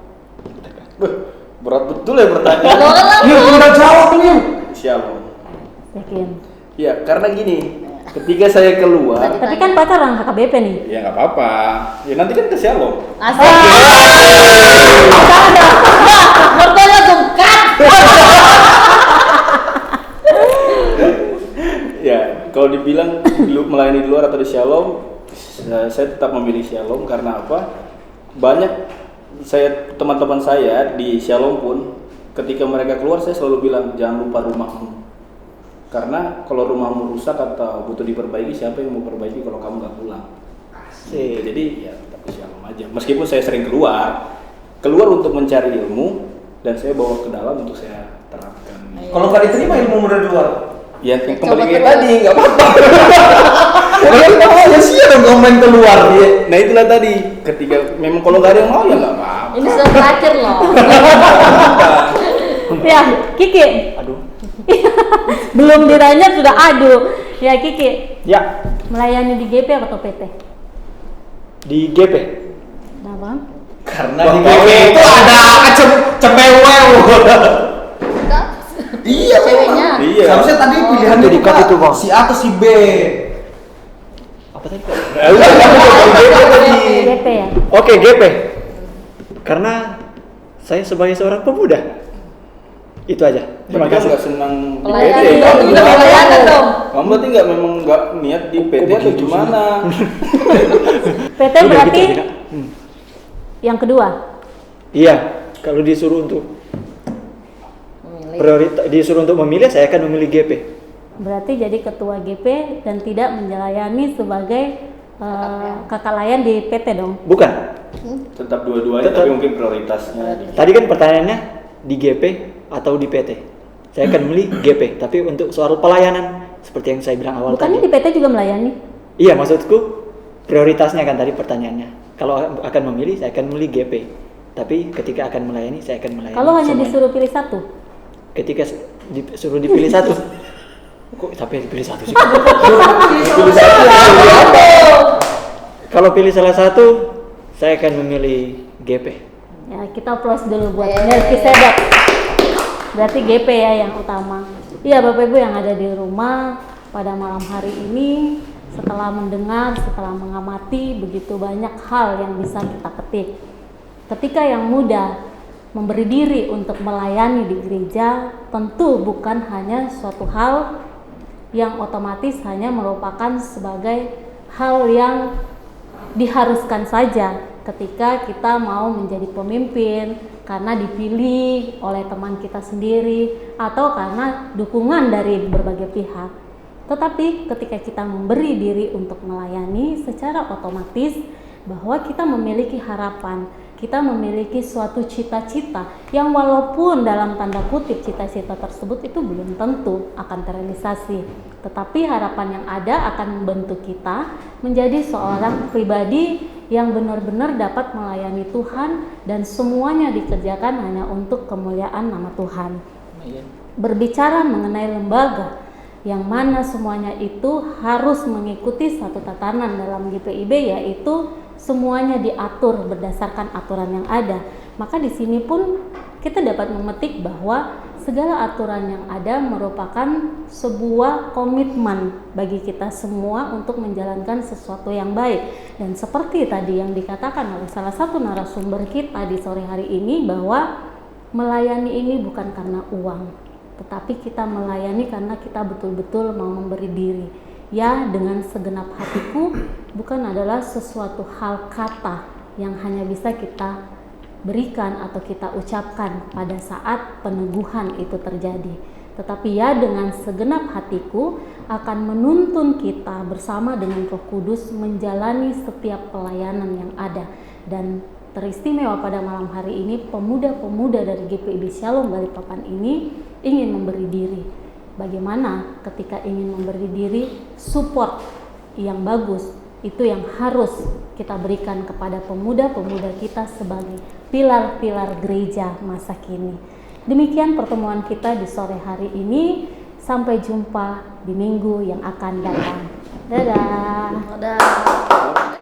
Berat betul ya pertanyaan. Ini udah jawab nih. Shalom. Yakin. Ya, karena gini, ketika saya keluar, Tapi kan pacaran HKBP nih. ya nggak apa-apa. Ya nanti kan ke Shalom. Asik. Mertua langsung cut. Ya, kalau dibilang melayani di luar atau di Shalom, saya tetap memilih Shalom karena apa? Banyak teman-teman saya di Shalom pun ketika mereka keluar saya selalu bilang jangan lupa rumahmu. Karena kalau rumahmu rusak atau butuh diperbaiki, siapa yang mau perbaiki kalau kamu nggak pulang? Jadi ya tetap di Shalom aja. Meskipun saya sering keluar untuk mencari ilmu dan saya bawa ke dalam untuk saya terapkan. Kalau nggak diterima ilmu muda di luar, Ya yang Coba kembali kayak terus. tadi nggak apa-apa. Ya sih ada komen keluar dia. Nah itulah tadi ketika memang kalau nggak ada yang mau ya nggak apa-apa. Ini sudah terakhir loh. Ya, Kiki. Aduh. Belum ditanya sudah aduh. Ya, Kiki. Ya, Melayani di GP atau PT? di GP. Nah, Bang. Karena di GP itu ada cemewew. Iya, Ceweknya. memang. Iya. Seharusnya tadi pilihan Itu itu dikat itu, Bang. si A atau si B. Apa tadi? GP ya. Oke, GP. Karena saya sebagai seorang pemuda. Itu aja. Terima Terima kasih. kasih. Nggak senang di Pelayanan. PT. Kamu juga pelayanan dong. Kamu berarti nggak memang nggak niat di PT atau gimana? PT Udah berarti gitu, Kak. yang kedua. Iya, kalau disuruh untuk Memilih. disuruh untuk memilih, saya akan memilih GP. Berarti jadi ketua GP dan tidak menjalani sebagai kakak layan di PT dong. Bukan. Tetap dua-duanya Tetap. tapi mungkin prioritasnya. Tadi kan pertanyaannya di GP atau di PT. Saya akan memilih GP, tapi untuk soal pelayanan seperti yang saya bilang awal Bukannya tadi. di PT juga melayani? Iya, maksudku prioritasnya kan tadi pertanyaannya. Kalau akan memilih, saya akan memilih GP. Tapi ketika akan melayani, saya akan melayani. Kalau hanya semuanya. disuruh pilih satu? Ketika disuruh dipilih satu, kok sampai dipilih satu sih? Kalau pilih salah satu, saya akan memilih GP. Ya, kita applause dulu buat Melkisedek. Berarti GP ya yang utama. Iya, Bapak Ibu yang ada di rumah pada malam hari ini, setelah mendengar, setelah mengamati begitu banyak hal yang bisa kita petik. Ketika yang muda memberi diri untuk melayani di gereja, tentu bukan hanya suatu hal yang otomatis hanya merupakan sebagai hal yang diharuskan saja ketika kita mau menjadi pemimpin karena dipilih oleh teman kita sendiri atau karena dukungan dari berbagai pihak. Tetapi ketika kita memberi diri untuk melayani, secara otomatis bahwa kita memiliki harapan, kita memiliki suatu cita-cita yang walaupun dalam tanda kutip cita-cita tersebut itu belum tentu akan terrealisasi, tetapi harapan yang ada akan membentuk kita menjadi seorang pribadi yang benar-benar dapat melayani Tuhan dan semuanya dikerjakan hanya untuk kemuliaan nama Tuhan. Berbicara mengenai lembaga yang mana semuanya itu harus mengikuti satu tatanan dalam GPIB, yaitu semuanya diatur berdasarkan aturan yang ada. Maka di sini pun kita dapat memetik bahwa segala aturan yang ada merupakan sebuah komitmen bagi kita semua untuk menjalankan sesuatu yang baik. Dan seperti tadi yang dikatakan oleh salah satu narasumber kita di sore hari ini, bahwa melayani ini bukan karena uang, tetapi kita melayani karena kita betul-betul mau memberi diri. Ya, dengan segenap hatiku bukan adalah sesuatu hal kata yang hanya bisa kita berikan atau kita ucapkan pada saat peneguhan itu terjadi, tetapi ya dengan segenap hatiku akan menuntun kita bersama dengan Roh Kudus menjalani setiap pelayanan yang ada. Dan teristimewa pada malam hari ini, pemuda-pemuda dari GPIB Shalom Balikpapan ini ingin memberi diri. Bagaimana ketika ingin memberi diri, support yang bagus itu yang harus kita berikan kepada pemuda-pemuda kita sebagai pilar-pilar gereja masa kini. Demikian pertemuan kita di sore hari ini. Sampai jumpa di minggu yang akan datang. Dadah. Udah.